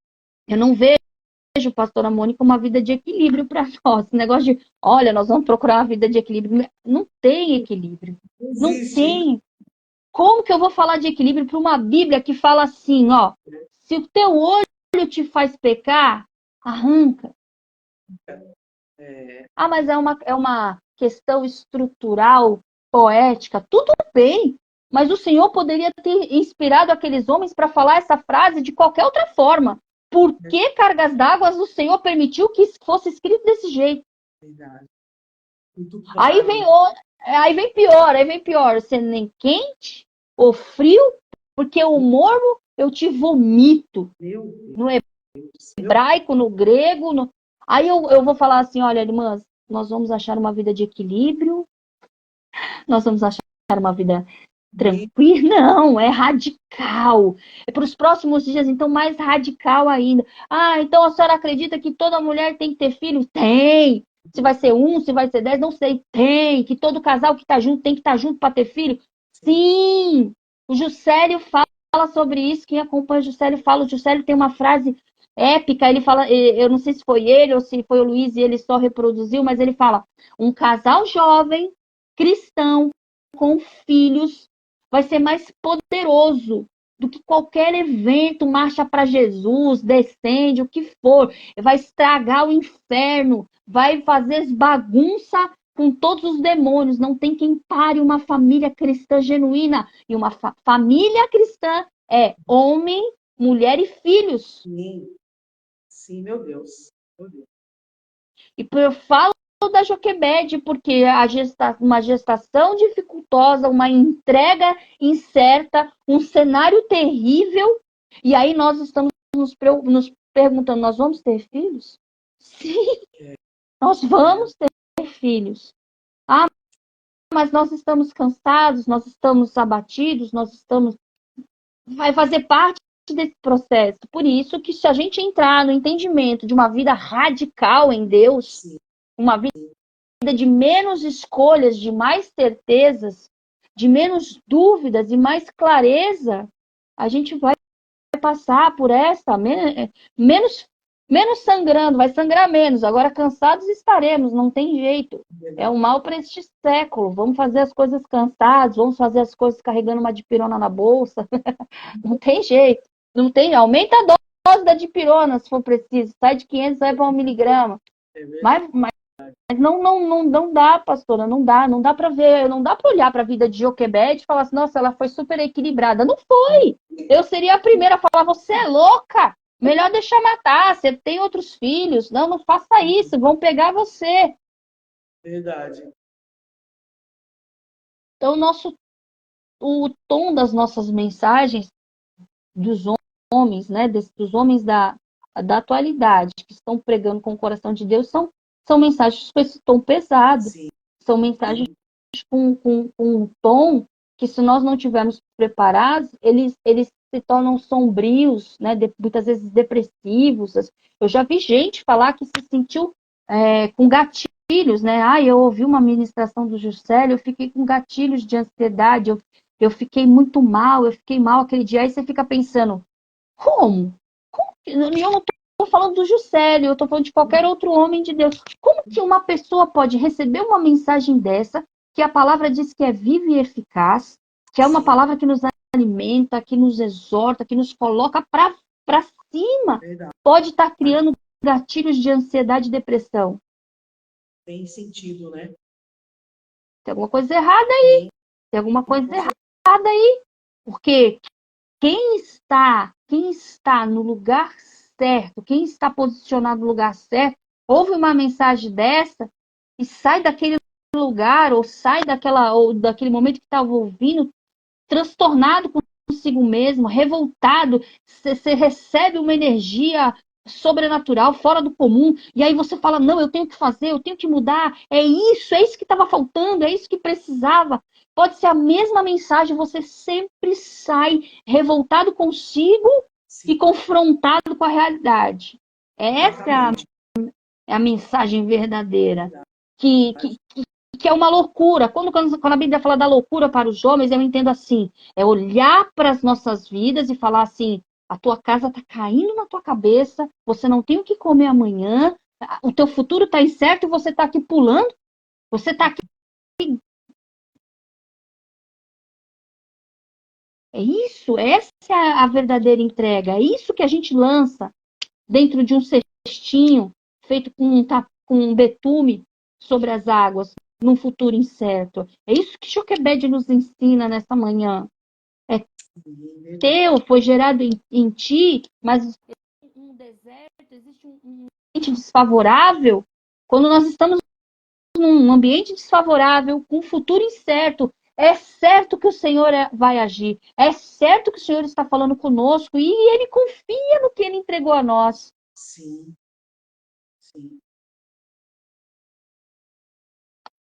Eu não vejo, pastora Mônica, uma vida de equilíbrio para nós. Esse negócio de, olha, nós vamos procurar uma vida de equilíbrio. Não tem equilíbrio. Não tem. Como que eu vou falar de equilíbrio para uma Bíblia que fala assim, se o teu olho te faz pecar, arranca. Mas é uma questão estrutural, poética, tudo bem. Mas o Senhor poderia ter inspirado aqueles homens para falar essa frase de qualquer outra forma. Por que cargas d'água o Senhor permitiu que fosse escrito desse jeito? Verdade. Aí vem pior. Você nem quente ou frio, porque o morno eu te vomito. No hebraico, no grego. Aí eu vou falar assim, olha, irmãs, nós vamos achar uma vida de equilíbrio, nós vamos achar uma vida tranquilo, não, é radical. É para os próximos dias, então, mais radical ainda. Então a senhora acredita que toda mulher tem que ter filho? Tem. Se vai ser 1, se vai ser 10, não sei. Tem. Que todo casal que está junto tem que estar junto para ter filho? Sim. O Juscelio fala sobre isso, quem acompanha o Juscelio fala, o Juscelio tem uma frase épica, ele fala, eu não sei se foi ele ou se foi o Luiz e ele só reproduziu, mas ele fala, um casal jovem, cristão, com filhos, vai ser mais poderoso do que qualquer evento, marcha para Jesus, descende, o que for, vai estragar o inferno, vai fazer bagunça com todos os demônios, não tem quem pare uma família cristã genuína, e uma família cristã é homem, mulher e filhos. Sim, sim, meu Deus. Meu Deus. E eu falo da Joquebede, porque uma gestação dificultosa, uma entrega incerta, um cenário terrível, e aí nós estamos nos perguntando, nós vamos ter filhos? Sim, nós vamos ter filhos. Ah, mas nós estamos cansados, nós estamos abatidos, nós estamos... Vai fazer parte desse processo. Por isso que se a gente entrar no entendimento de uma vida radical em Deus, uma vida de menos escolhas, de mais certezas, de menos dúvidas e mais clareza, a gente vai passar por essa, menos sangrando, vai sangrar menos. Agora cansados estaremos, não tem jeito. É o mal para este século. Vamos fazer as coisas cansados, vamos fazer as coisas carregando uma dipirona na bolsa. Não tem jeito. Não tem, aumenta a dose da dipirona se for preciso. Sai de 500, vai para 1 miligrama. Mas não dá, pastora, não dá para ver, não dá para olhar para a vida de Joquebede e falar assim, nossa, ela foi super equilibrada. Não foi. Eu seria a primeira a falar, você é louca. Melhor deixar matar, você tem outros filhos. Não faça isso, vão pegar você. Verdade. Então, o tom das nossas mensagens dos homens, né, dos homens da atualidade, que estão pregando com o coração de Deus, são mensagens com esse tom pesado. Sim. São mensagens com um tom que, se nós não tivermos preparados, eles se tornam sombrios, né, muitas vezes depressivos. Eu já vi gente falar que se sentiu com gatilhos, né? Eu ouvi uma ministração do Juscelio, eu fiquei com gatilhos de ansiedade, eu fiquei muito mal, eu fiquei mal aquele dia. Aí você fica pensando, como? Eu não estou falando do Juscelio, eu estou falando de qualquer outro homem de Deus. Como que uma pessoa pode receber uma mensagem dessa, que a palavra diz que é viva e eficaz, que é uma palavra que nos alimenta, que nos exorta, que nos coloca para cima, pode estar criando gatilhos de ansiedade e depressão? Tem sentido, né? Tem alguma coisa errada aí. Tem alguma coisa errada aí. Porque quem está no lugar certo, quem está posicionado no lugar certo, ouve uma mensagem dessa e sai daquele lugar, ou sai daquele momento que estava ouvindo, transtornado consigo mesmo, revoltado. Você recebe uma energia sobrenatural, fora do comum, e aí você fala, não, eu tenho que fazer, eu tenho que mudar, é isso que estava faltando, é isso que precisava. Pode ser a mesma mensagem, você sempre sai revoltado consigo e confrontado com a realidade. Essa é a mensagem verdadeira, que é uma loucura. Quando a Bíblia fala da loucura para os homens, eu entendo assim, é olhar para as nossas vidas e falar assim, a tua casa está caindo na tua cabeça, você não tem o que comer amanhã, o teu futuro está incerto e você está aqui pulando, você está aqui. É isso, essa é a verdadeira entrega, é isso que a gente lança dentro de um cestinho feito com um betume sobre as águas, num futuro incerto. É isso que Joquebede nos ensina nessa manhã. É teu, foi gerado em ti, mas um deserto, existe um ambiente desfavorável. Quando nós estamos num ambiente desfavorável, com um futuro incerto, é certo que o Senhor vai agir. É certo que o Senhor está falando conosco e Ele confia no que Ele entregou a nós. Sim. Sim.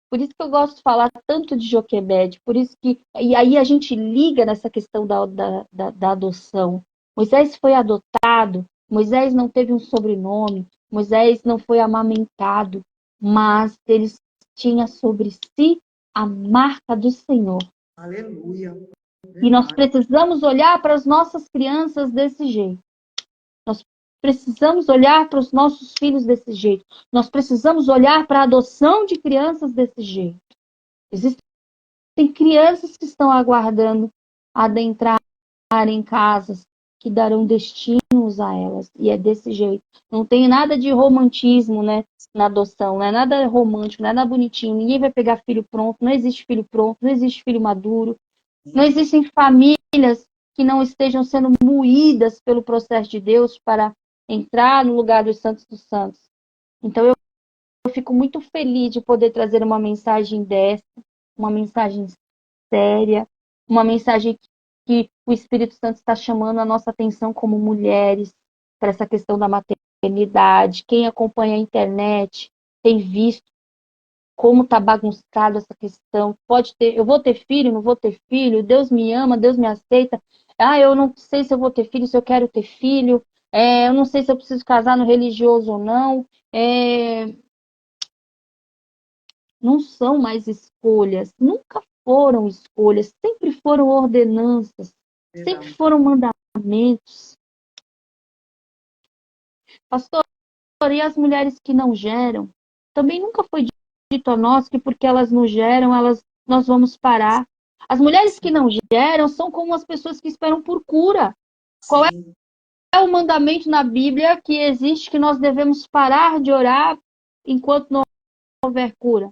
Por isso que eu gosto de falar tanto de Joquebede, por isso que... E aí a gente liga nessa questão da adoção. Moisés foi adotado, Moisés não teve um sobrenome, Moisés não foi amamentado, mas ele tinha sobre si a marca do Senhor. Aleluia. E nós precisamos olhar para as nossas crianças desse jeito. Nós precisamos olhar para os nossos filhos desse jeito. Nós precisamos olhar para a adoção de crianças desse jeito. Existem crianças que estão aguardando adentrar em casas que darão destinos a elas. E é desse jeito. Não tem nada de romantismo, né, na adoção. Não é nada romântico, não é nada bonitinho. Ninguém vai pegar filho pronto. Não existe filho pronto. Não existe filho maduro. Não existem famílias que não estejam sendo moídas pelo processo de Deus para entrar no lugar dos santos dos santos. Então eu fico muito feliz de poder trazer uma mensagem dessa, uma mensagem séria, uma mensagem que o Espírito Santo está chamando a nossa atenção como mulheres para essa questão da maternidade. Quem acompanha a internet tem visto como está bagunçado essa questão. Pode ter, eu vou ter filho, não vou ter filho, Deus me ama, Deus me aceita. Ah, eu não sei se eu vou ter filho, se eu quero ter filho. Eu não sei se eu preciso casar no religioso ou não. Não são mais escolhas, nunca foram escolhas, sempre foram ordenanças, sempre foram mandamentos. Pastor, e as mulheres que não geram? Também nunca foi dito a nós que porque elas não geram, nós vamos parar. As mulheres que não geram são como as pessoas que esperam por cura. Qual é o mandamento na Bíblia que existe que nós devemos parar de orar enquanto não houver cura?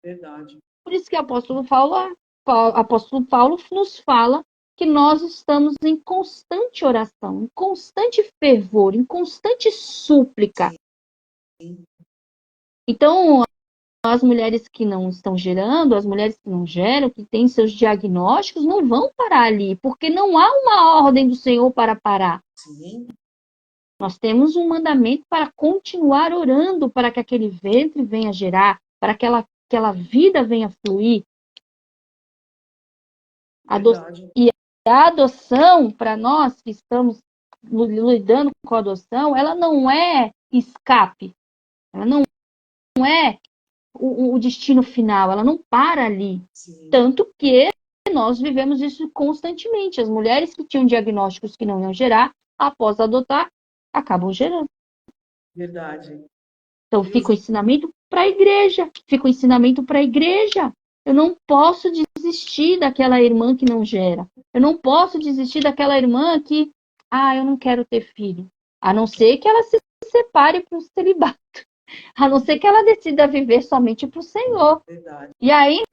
Verdade. Por isso que o apóstolo Paulo nos fala que nós estamos em constante oração, em constante fervor, em constante súplica. Sim. Então, as mulheres que não estão gerando, as mulheres que não geram, que têm seus diagnósticos, não vão parar ali, porque não há uma ordem do Senhor para parar. Sim. Nós temos um mandamento para continuar orando para que aquele ventre venha gerar, para que aquela vida venha fluir. E a adoção, para nós que estamos lidando com a adoção, ela não é escape. Ela não é o destino final. Ela não para ali. Sim. Tanto que nós vivemos isso constantemente. As mulheres que tinham diagnósticos que não iam gerar, após adotar, acabam gerando. Verdade. Então, fica o ensinamento para a igreja. Fica o ensinamento para a igreja. Eu não posso desistir daquela irmã que não gera. Eu não posso desistir daquela irmã que, eu não quero ter filho. A não ser que ela se separe para o celibato. A não ser que ela decida viver somente para o Senhor. Verdade. E ainda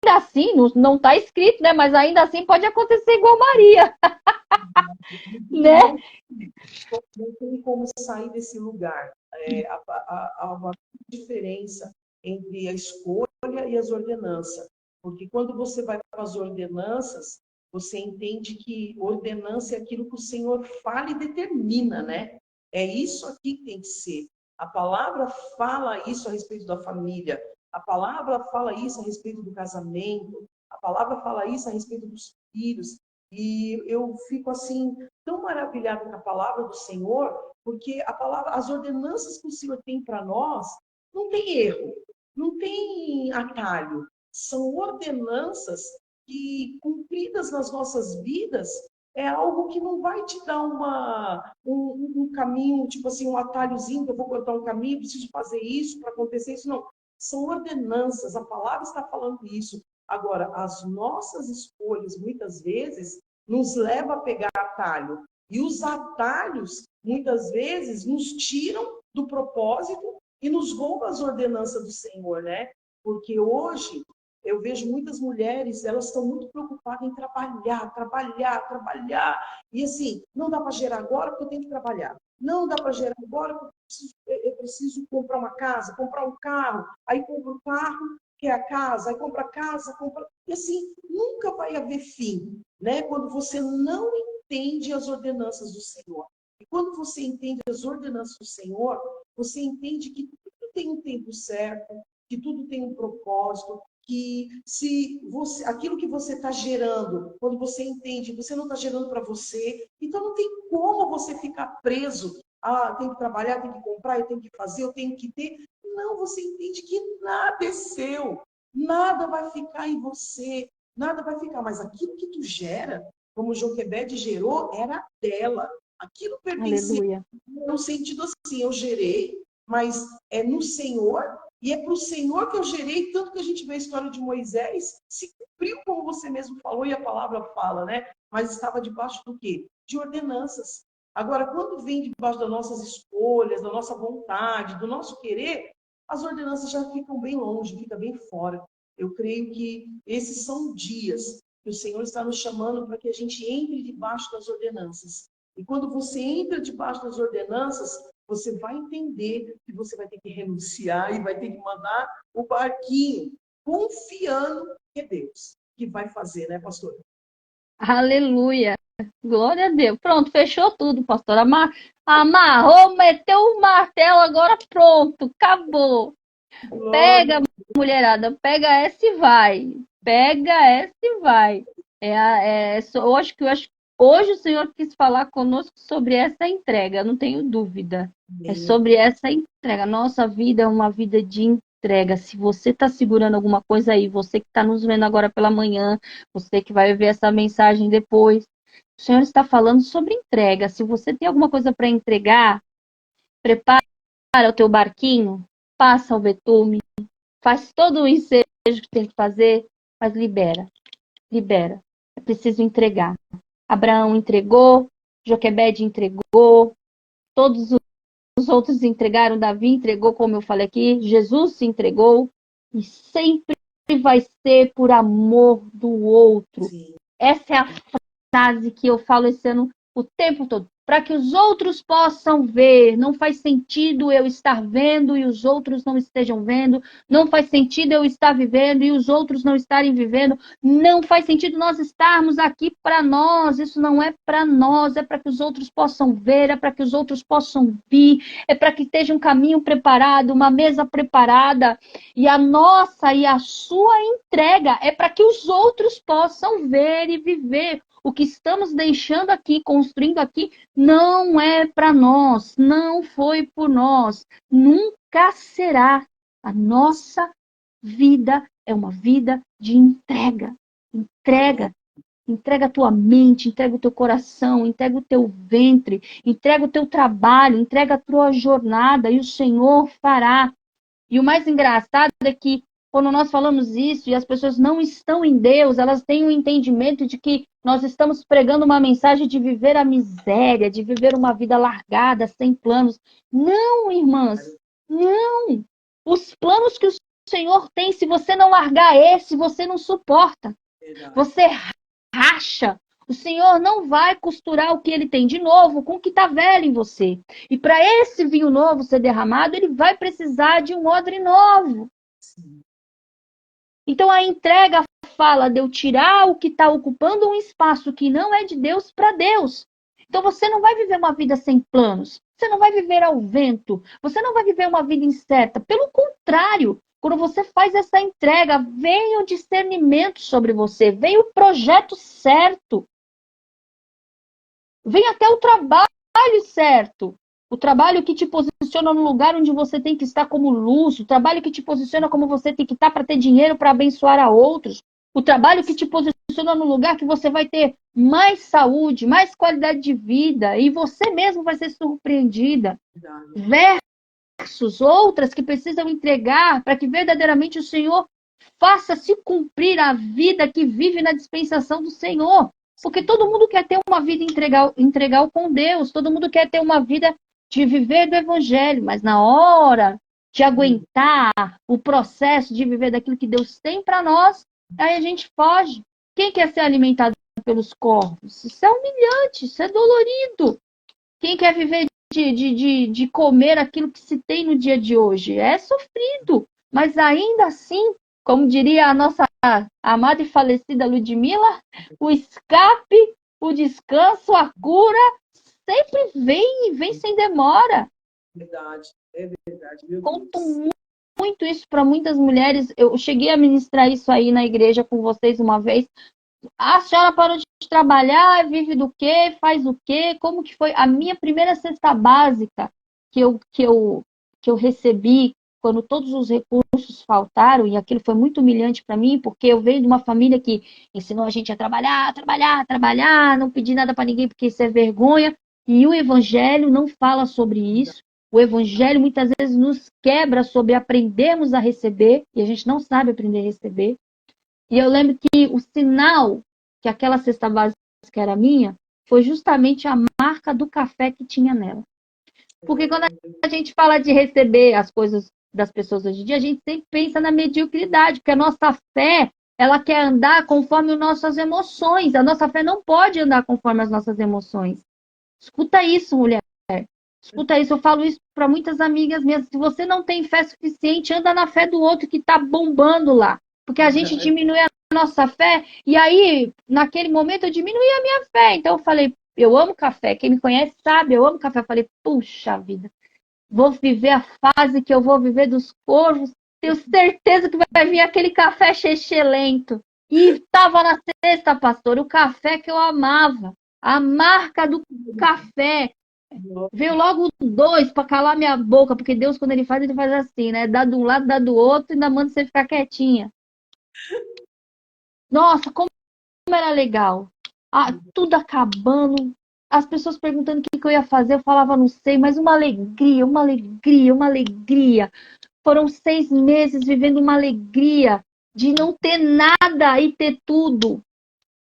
assim, não está escrito, né? Mas ainda assim pode acontecer igual Maria. Né? Não tem como sair desse lugar. Há uma diferença entre a escolha e as ordenanças. Porque quando você vai para as ordenanças, você entende que ordenança é aquilo que o Senhor fala e determina, né? É isso aqui que tem que ser. A palavra fala isso a respeito da família. A palavra fala isso a respeito do casamento. A palavra fala isso a respeito dos filhos. E eu fico assim tão maravilhada com a palavra do Senhor, porque as ordenanças que o Senhor tem para nós não tem erro, não tem atalho. São ordenanças que, cumpridas nas nossas vidas, é algo que não vai te dar um caminho, tipo assim, um atalhozinho, que eu vou cortar um caminho, preciso fazer isso para acontecer isso. Não. São ordenanças, a palavra está falando isso. Agora, as nossas escolhas, muitas vezes, nos levam a pegar atalho. E os atalhos, muitas vezes, nos tiram do propósito e nos roubam as ordenanças do Senhor, né? Porque hoje, eu vejo muitas mulheres, elas estão muito preocupadas em trabalhar, trabalhar, trabalhar. E assim, não dá para gerar agora porque eu tenho que trabalhar. Não dá para gerar agora porque eu preciso comprar uma casa, comprar um carro. Aí compra um carro, que é a casa, aí compra a casa, compra... E assim, nunca vai haver fim, né? Quando você não entende as ordenanças do Senhor. E quando você entende as ordenanças do Senhor, você entende que tudo tem um tempo certo, que tudo tem um propósito, que se você, aquilo que você está gerando, quando você entende, você não está gerando para você, então não tem como você ficar preso. Tem que trabalhar, tem que comprar, eu tenho que fazer, eu tenho que ter. Não, você entende que nada é seu, nada vai ficar em você. nada vai ficar, mas aquilo que tu gera, como Joquebede gerou, era dela. Aquilo pertencia, Aleluia. no sentido assim, eu gerei, mas é no Senhor, e é para o Senhor que eu gerei, tanto que a gente vê a história de Moisés, se cumpriu como você mesmo falou, e a palavra fala, né? Mas estava debaixo do quê? De ordenanças. Agora, quando vem debaixo das nossas escolhas, da nossa vontade, do nosso querer, as ordenanças já ficam bem longe, fica bem fora. Eu creio que esses são dias que o Senhor está nos chamando para que a gente entre debaixo das ordenanças. E quando você entra debaixo das ordenanças, você vai entender que você vai ter que renunciar e vai ter que mandar o barquinho, confiando que é Deus que vai fazer, né, pastor? Aleluia. Glória a Deus. Pronto, fechou tudo, pastor. Amarrou, meteu o martelo, agora pronto, acabou. Glória. Pega, mulherada, pega essa e vai. Pega essa e vai. Hoje o Senhor quis falar conosco sobre essa entrega, não tenho dúvida. É sobre essa entrega. Nossa vida é uma vida de entrega. Se você está segurando alguma coisa aí, você que está nos vendo agora pela manhã, você que vai ver essa mensagem depois, o Senhor está falando sobre entrega. Se você tem alguma coisa para entregar, prepara o teu barquinho, passa o betume, faz todo o ensejo que tem que fazer, mas libera. Libera. É preciso entregar. Abraão entregou, Joquebede entregou, todos os outros entregaram, Davi entregou, como eu falei aqui, Jesus se entregou, e sempre vai ser por amor do outro. Sim. Essa é a frase que eu falo esse ano o tempo todo. Para que os outros possam ver. Não faz sentido eu estar vendo e os outros não estejam vendo. Não faz sentido eu estar vivendo e os outros não estarem vivendo. Não faz sentido nós estarmos aqui para nós. Isso não é para nós. É para que os outros possam ver. É para que os outros possam vir. É para que esteja um caminho preparado, uma mesa preparada. E a nossa e a sua entrega é para que os outros possam ver e viver. O que estamos deixando aqui, construindo aqui, não é para nós, não foi por nós, nunca será. A nossa vida é uma vida de entrega. Entrega. Entrega a tua mente, entrega o teu coração, entrega o teu ventre, entrega o teu trabalho, entrega a tua jornada e o Senhor fará. E o mais engraçado é que quando nós falamos isso e as pessoas não estão em Deus, elas têm um entendimento de que nós estamos pregando uma mensagem de viver a miséria, de viver uma vida largada, sem planos. Não, irmãs, não. Os planos que o Senhor tem, se você não largar esse, você não suporta. Você racha. O Senhor não vai costurar o que ele tem de novo com o que está velho em você. E para esse vinho novo ser derramado, ele vai precisar de um odre novo. Então a entrega fala de eu tirar o que está ocupando um espaço que não é de Deus para Deus. Então você não vai viver uma vida sem planos. Você não vai viver ao vento. Você não vai viver uma vida incerta. Pelo contrário, quando você faz essa entrega, vem o discernimento sobre você, vem o projeto certo. Vem até o trabalho certo. O trabalho que te posiciona no lugar onde você tem que estar como luz. O trabalho que te posiciona como você tem que estar para ter dinheiro para abençoar a outros. O trabalho que te posiciona no lugar que você vai ter mais saúde, mais qualidade de vida. E você mesmo vai ser surpreendida. Versus outras que precisam entregar para que verdadeiramente o Senhor faça se cumprir a vida que vive na dispensação do Senhor. Porque todo mundo quer ter uma vida integral com Deus, todo mundo quer ter uma vida de viver do Evangelho, mas na hora de aguentar o processo de viver daquilo que Deus tem para nós, aí a gente foge. Quem quer ser alimentado pelos corvos? Isso é humilhante, isso é dolorido. Quem quer viver de comer aquilo que se tem no dia de hoje? É sofrido, mas ainda assim, como diria a nossa amada e falecida Ludmila, o escape, o descanso, a cura sempre vem e vem sem demora. Verdade, é verdade. Meu Conto Deus. muito isso para muitas mulheres. Eu cheguei a ministrar isso aí na igreja com vocês uma vez. A senhora parou de trabalhar, vive do quê? Faz o quê? Como que foi? A minha primeira cesta básica que eu recebi quando todos os recursos faltaram, e aquilo foi muito humilhante para mim, porque eu venho de uma família que ensinou a gente a trabalhar, trabalhar, trabalhar, não pedir nada para ninguém porque isso é vergonha, e o evangelho não fala sobre isso. O evangelho muitas vezes nos quebra sobre aprendermos a receber, e a gente não sabe aprender a receber. E eu lembro que o sinal que aquela cesta básica era minha foi justamente a marca do café que tinha nela. Porque quando a gente fala de receber as coisas das pessoas hoje em dia, a gente sempre pensa na mediocridade, porque a nossa fé, ela quer andar conforme as nossas emoções. A nossa fé não pode andar conforme as nossas emoções. Escuta isso, mulher. Escuta isso, eu falo isso para muitas amigas minhas. Se você não tem fé suficiente, anda na fé do outro que está bombando lá. Porque a gente diminui a nossa fé, e aí, naquele momento, eu diminuí a minha fé. Então eu falei, eu amo café. Quem me conhece sabe, eu amo café. Eu falei, puxa vida, vou viver a fase que eu vou viver dos corvos. Tenho certeza que vai vir aquele café lento. E estava na cesta, pastor, o café que eu amava. A marca do café. Veio logo dois para calar minha boca, porque Deus, quando ele faz assim, né? Dá de um lado, dá do outro, e ainda manda você ficar quietinha. Nossa, como era legal. Tudo acabando. As pessoas perguntando o que eu ia fazer, eu falava, não sei, mas uma alegria, uma alegria, uma alegria. Foram 6 meses vivendo uma alegria de não ter nada e ter tudo.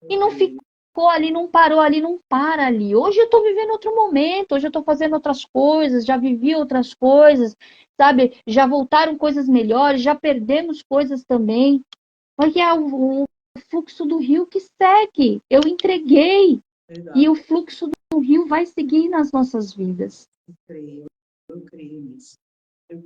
E não ficou ali, não parou ali, não para ali. Hoje eu estou vivendo outro momento, hoje eu estou fazendo outras coisas, já vivi outras coisas, sabe? Já voltaram coisas melhores, já perdemos coisas também. Porque é o fluxo do rio que segue. Eu entreguei. Verdade. E o fluxo do rio vai seguir nas nossas vidas. Eu creio nisso. Eu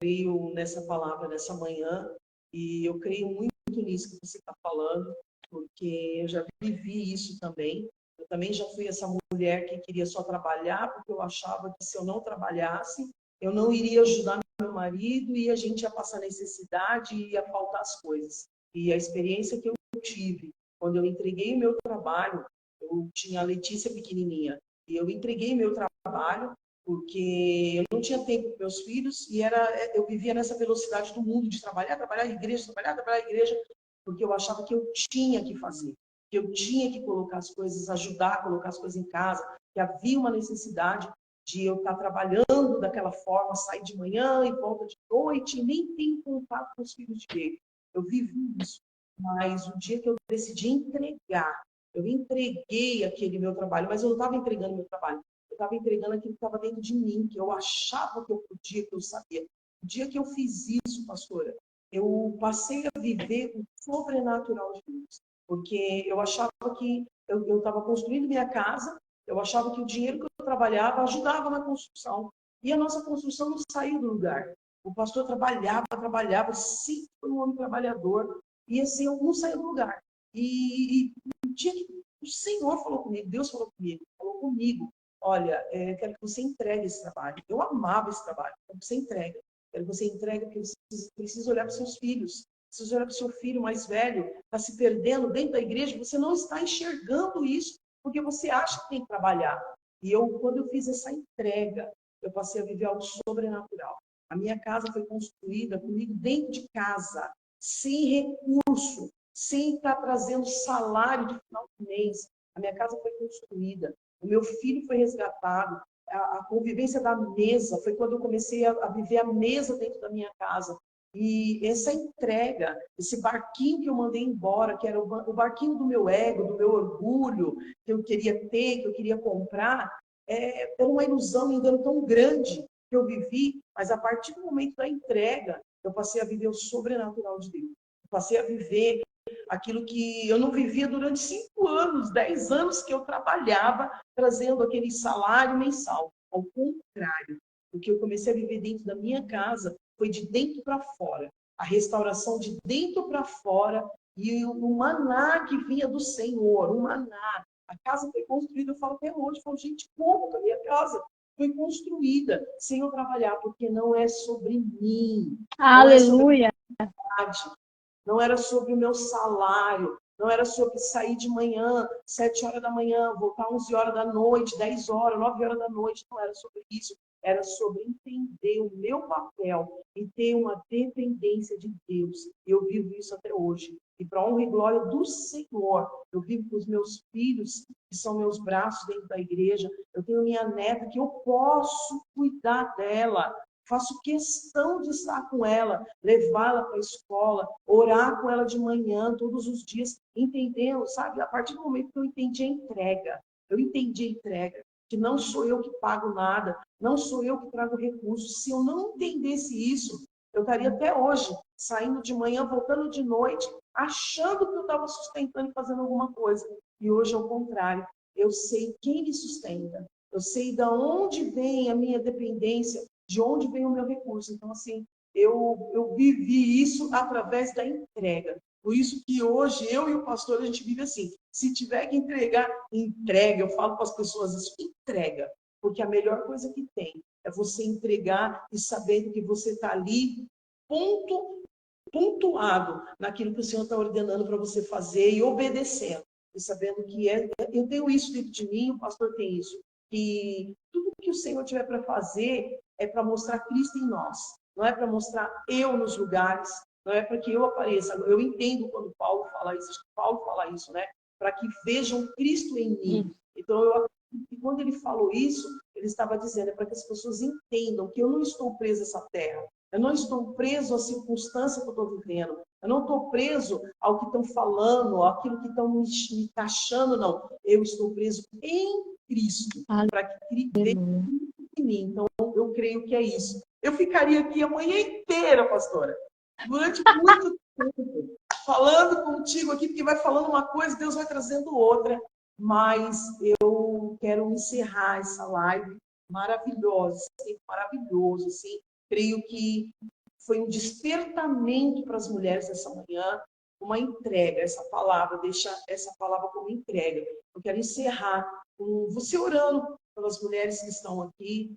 creio nessa palavra dessa manhã e eu creio muito nisso que você está falando, porque eu já vivi isso também. Eu também já fui essa mulher que queria só trabalhar, porque eu achava que se eu não trabalhasse, eu não iria ajudar meu marido e a gente ia passar necessidade e ia faltar as coisas. E a experiência que eu tive, quando eu entreguei o meu trabalho, eu tinha a Letícia pequenininha, e eu entreguei meu trabalho porque eu não tinha tempo para meus filhos e eu vivia nessa velocidade do mundo de trabalhar, trabalhar em igreja, trabalhar em igreja, porque eu achava que eu tinha que fazer, que eu tinha que colocar as coisas, ajudar a colocar as coisas em casa, que havia uma necessidade de eu estar trabalhando daquela forma, sair de manhã e volta de noite, e nem tenho contato com os filhos direito. Eu vivi isso, mas o dia que eu decidi entregar, eu entreguei aquele meu trabalho, mas eu não estava entregando meu trabalho, eu estava entregando aquilo que estava dentro de mim, que eu achava que eu podia, que eu sabia. O dia que eu fiz isso, pastora, eu passei a viver o sobrenatural de Deus. Porque eu achava que eu estava construindo minha casa, eu achava que o dinheiro que eu trabalhava ajudava na construção. E a nossa construção não saiu do lugar. O pastor trabalhava, sempre foi um homem trabalhador. E assim, eu não saí do lugar. E um dia que o Senhor falou comigo, Deus falou comigo, olha, quero que você entregue esse trabalho. Eu amava esse trabalho, quero que você entregue. Quero que você entregue, porque você precisa olhar para os seus filhos. Precisa olhar para o seu filho mais velho, está se perdendo dentro da igreja, você não está enxergando isso, porque você acha que tem que trabalhar. E quando eu fiz essa entrega, eu passei a viver algo sobrenatural. A minha casa foi construída comigo dentro de casa, sem recurso, sem estar trazendo salário de final do mês. A minha casa foi construída. O meu filho foi resgatado. A convivência da mesa foi quando eu comecei a viver a mesa dentro da minha casa. E essa entrega, esse barquinho que eu mandei embora, que era o barquinho do meu ego, do meu orgulho, que eu queria ter, que eu queria comprar, era uma ilusão, um engano tão grande que eu vivi, mas a partir do momento da entrega, eu passei a viver o sobrenatural de Deus. Eu passei a viver aquilo que eu não vivia durante 5 anos, 10 anos que eu trabalhava, trazendo aquele salário mensal. Ao contrário, o que eu comecei a viver dentro da minha casa foi de dentro para fora. A restauração de dentro para fora e o maná que vinha do Senhor, o maná. A casa foi construída, eu falo até hoje, eu falo, gente, como que a minha casa foi construída sem eu trabalhar? Porque não é sobre mim. Aleluia! Não era sobre o meu salário, não era sobre sair de manhã, 7 horas da manhã, voltar 11 horas da noite, 10 horas, 9 horas da noite, não era sobre isso. era sobre entender o meu papel e ter uma dependência de Deus. Eu vivo isso até hoje. E para honra e glória do Senhor, eu vivo com os meus filhos, que são meus braços dentro da igreja. Eu tenho minha neta, que eu posso cuidar dela. Faço questão de estar com ela, levá-la para a escola, orar com ela de manhã, todos os dias, entendendo, sabe? A partir do momento que eu entendi a entrega, que não sou eu que pago nada, não sou eu que trago recursos. Se eu não entendesse isso, eu estaria até hoje, saindo de manhã, voltando de noite, achando que eu estava sustentando e fazendo alguma coisa. E hoje é o contrário. Eu sei quem me sustenta. Eu sei de onde vem a minha dependência, de onde vem o meu recurso. Então, assim, eu vivi isso através da entrega. Por isso que hoje eu e o pastor, a gente vive assim. Se tiver que entregar, entrega. Eu falo para as pessoas isso, entrega. Porque a melhor coisa que tem é você entregar e sabendo que você está ali pontuado naquilo que o Senhor está ordenando para você fazer e obedecendo. E sabendo que eu tenho isso dentro de mim, o pastor tem isso. Que tudo que o Senhor tiver para fazer é para mostrar Cristo em nós. Não é para mostrar eu nos lugares, não é para que eu apareça. Eu entendo quando Paulo fala isso, acho que Paulo fala isso, né? Para que vejam Cristo em mim. Então, eu acredito que quando ele falou isso, ele estava dizendo, é para que as pessoas entendam que eu não estou preso a essa terra. Eu não estou preso à circunstância que eu estou vivendo. Eu não estou preso ao que estão falando, àquilo que estão me taxando, não. Eu estou preso em Cristo, para que Cristo veja em mim. Então, eu creio que é isso. Eu ficaria aqui a manhã inteira, pastora, durante muito tempo, falando contigo aqui, porque vai falando uma coisa, Deus vai trazendo outra. Mas eu quero encerrar essa live maravilhosa, maravilhoso, assim. Creio que foi um despertamento para as mulheres essa manhã, uma entrega, essa palavra, deixa essa palavra como entrega. Eu quero encerrar com você orando pelas mulheres que estão aqui,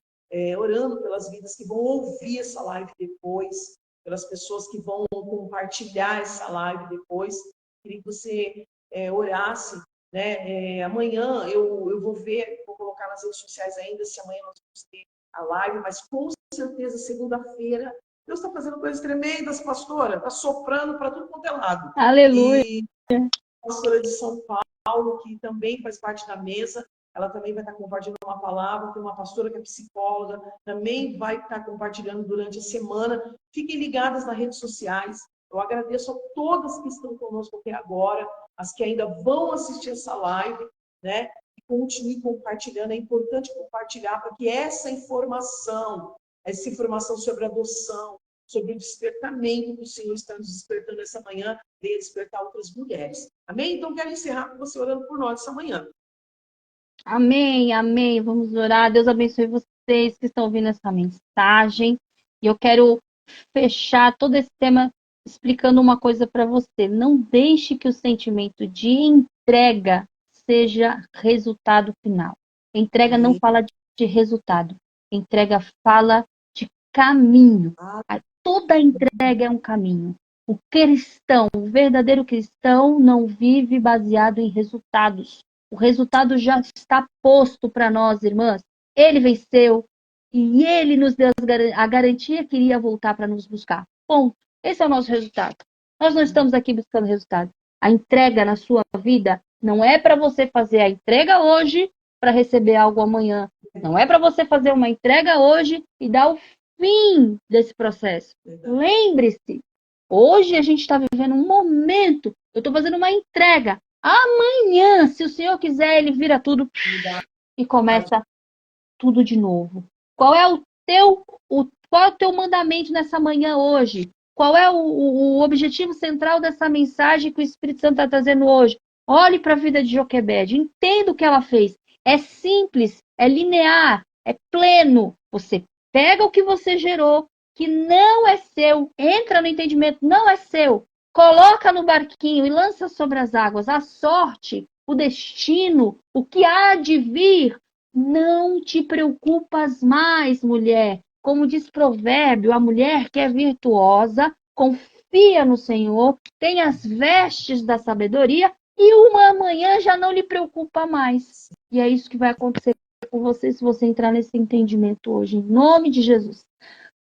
orando pelas vidas que vão ouvir essa live depois, pelas pessoas que vão compartilhar essa live depois. Queria que você orasse, né? Amanhã eu vou ver, vou colocar nas redes sociais ainda, se amanhã nós vamos ter a live, mas com certeza, segunda-feira, Deus está fazendo coisas tremendas, pastora, está soprando para tudo quanto é lado. Aleluia. E a pastora de São Paulo, que também faz parte da mesa, ela também vai estar compartilhando uma palavra, tem uma pastora que é psicóloga, também vai estar compartilhando durante a semana. Fiquem ligadas nas redes sociais. Eu agradeço a todas que estão conosco até agora, as que ainda vão assistir essa live, né? E continue compartilhando. É importante compartilhar para que essa informação sobre adoção, sobre o despertamento que o Senhor está nos despertando essa manhã, venha despertar outras mulheres. Amém? Então, quero encerrar com você orando por nós essa manhã. Amém, amém. Vamos orar. Deus abençoe vocês que estão ouvindo essa mensagem. E eu quero fechar todo esse tema explicando uma coisa para você. Não deixe que o sentimento de entrega seja resultado final. Entrega não fala de resultado. Entrega fala de caminho. Toda entrega é um caminho. O cristão, o verdadeiro cristão, não vive baseado em resultados. O resultado já está posto para nós, irmãs. Ele venceu e ele nos deu a garantia que iria voltar para nos buscar. Ponto. Esse é o nosso resultado. Nós não estamos aqui buscando resultado. A entrega na sua vida não é para você fazer a entrega hoje para receber algo amanhã. Não é para você fazer uma entrega hoje e dar o fim desse processo. Lembre-se, hoje a gente está vivendo um momento, eu estou fazendo uma entrega. Amanhã, se o Senhor quiser, ele vira tudo e começa tudo de novo. Qual é o teu mandamento nessa manhã hoje? Qual é o objetivo central dessa mensagem que o Espírito Santo está trazendo hoje? Olhe para a vida de Joquebede, entenda o que ela fez. É simples, é linear, é pleno. Você pega o que você gerou, que não é seu, entra no entendimento, não é seu, coloca no barquinho e lança sobre as águas. A sorte, o destino, o que há de vir, não te preocupas mais, mulher. Como diz Provérbio, a mulher que é virtuosa, confia no Senhor, tem as vestes da sabedoria e uma amanhã já não lhe preocupa mais. E é isso que vai acontecer com você se você entrar nesse entendimento hoje, em nome de Jesus.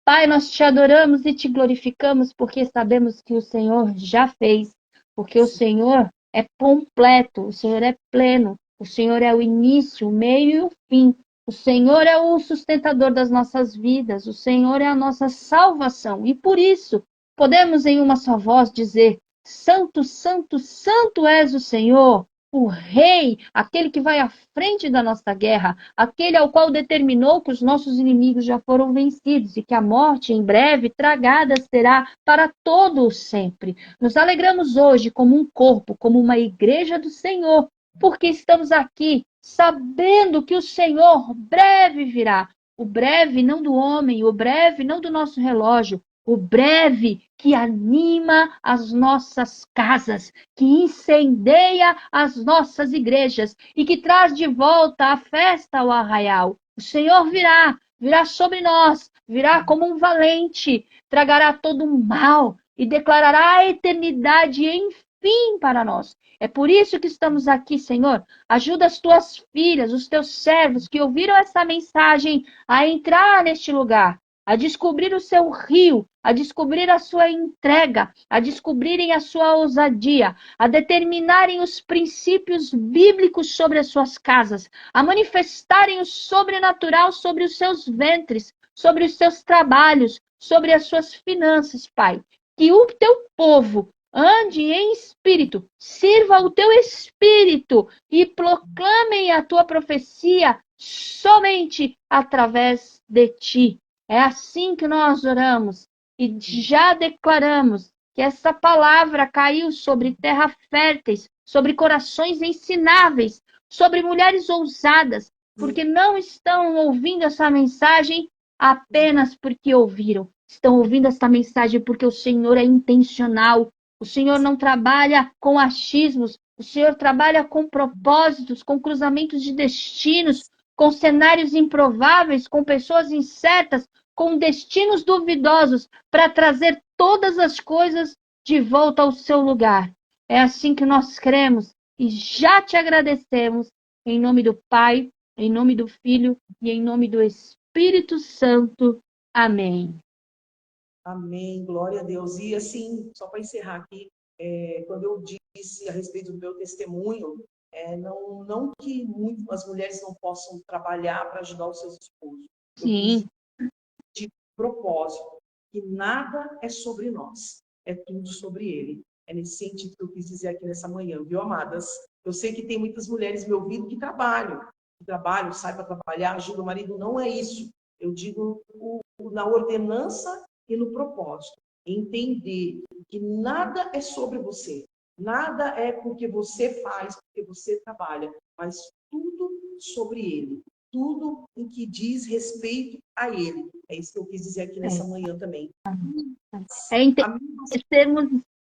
Pai, nós te adoramos e te glorificamos porque sabemos que o Senhor já fez, porque o Senhor é completo, o Senhor é pleno, o Senhor é o início, o meio e o fim. O Senhor é o sustentador das nossas vidas, o Senhor é a nossa salvação. E por isso, podemos em uma só voz dizer: Santo, Santo, Santo és o Senhor, o Rei, aquele que vai à frente da nossa guerra, aquele ao qual determinou que os nossos inimigos já foram vencidos e que a morte em breve tragada será para todo sempre. Nos alegramos hoje como um corpo, como uma igreja do Senhor, porque estamos aqui sabendo que o Senhor breve virá. O breve não do homem, o breve não do nosso relógio, o breve que anima as nossas casas, que incendeia as nossas igrejas e que traz de volta a festa ao arraial. O Senhor virá sobre nós, virá como um valente, tragará todo o mal e declarará a eternidade enfim para nós. É por isso que estamos aqui, Senhor. Ajuda as tuas filhas, os teus servos que ouviram essa mensagem a entrar neste lugar, a descobrir o seu rio, a descobrir a sua entrega, a descobrirem a sua ousadia, a determinarem os princípios bíblicos sobre as suas casas, a manifestarem o sobrenatural sobre os seus ventres, sobre os seus trabalhos, sobre as suas finanças, Pai. Que o teu povo ande em espírito, sirva o teu espírito e proclamem a tua profecia somente através de ti. É assim que nós oramos e já declaramos que essa palavra caiu sobre terra férteis, sobre corações ensináveis, sobre mulheres ousadas, porque não estão ouvindo essa mensagem apenas porque ouviram. Estão ouvindo essa mensagem porque o Senhor é intencional. O Senhor não trabalha com achismos, o Senhor trabalha com propósitos, com cruzamentos de destinos, com cenários improváveis, com pessoas incertas, com destinos duvidosos, para trazer todas as coisas de volta ao seu lugar. É assim que nós cremos e já te agradecemos, em nome do Pai, em nome do Filho e em nome do Espírito Santo. Amém. Amém, glória a Deus. E assim, só para encerrar aqui, quando eu disse a respeito do meu testemunho, não que as mulheres não possam trabalhar para ajudar os seus esposos. Sim. De propósito, que nada é sobre nós, é tudo sobre ele. É nesse sentido que eu quis dizer aqui nessa manhã, viu, amadas? Eu sei que tem muitas mulheres me ouvindo que trabalham, saem para trabalhar, ajudam o marido, não é isso. Eu digo na ordenança e no propósito. Entender que nada é sobre você, nada é porque você faz, porque você trabalha, mas tudo sobre ele, tudo em que diz respeito a ele. É isso que eu quis dizer aqui nessa manhã também.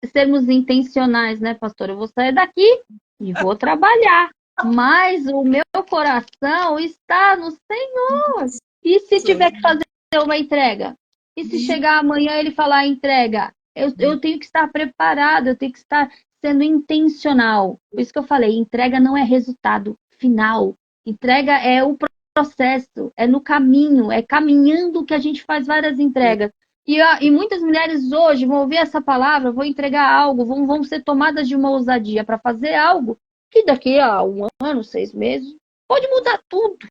Sermos intencionais, né, pastor? Eu vou sair daqui e vou trabalhar, mas o meu coração está no Senhor. E se tiver que fazer uma entrega? E se chegar amanhã ele falar entrega? Eu tenho que estar preparado, eu tenho que estar sendo intencional. Por isso que eu falei, entrega não é resultado final. Entrega é o processo, é no caminho, é caminhando que a gente faz várias entregas. E muitas mulheres hoje vão ouvir essa palavra, vão entregar algo, vão ser tomadas de uma ousadia para fazer algo que daqui a 1 ano, 6 meses, pode mudar tudo.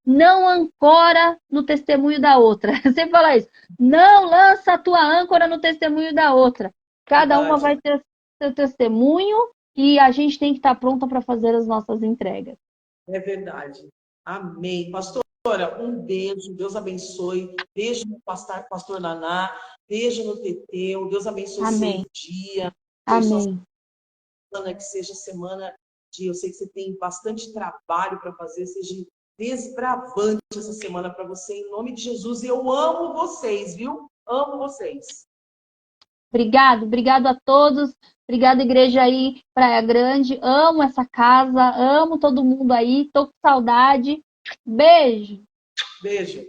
Não ancora no testemunho da outra. Você fala isso. Não lança a tua âncora no testemunho da outra. Cada uma vai ter seu testemunho e a gente tem que estar pronta para fazer as nossas entregas. É verdade. Amém. Pastora, um beijo. Deus abençoe. Beijo no pastor Naná. Beijo no Teteu. Deus abençoe Amém. seu dia. Amém. Que seja semana de... Eu sei que você tem bastante trabalho para fazer. Seja desbravante essa semana para você, em nome de Jesus. Eu amo vocês, viu? Amo vocês. Obrigado a todos. Obrigada, igreja aí, Praia Grande. Amo essa casa, amo todo mundo aí. Tô com saudade. Beijo. Beijo.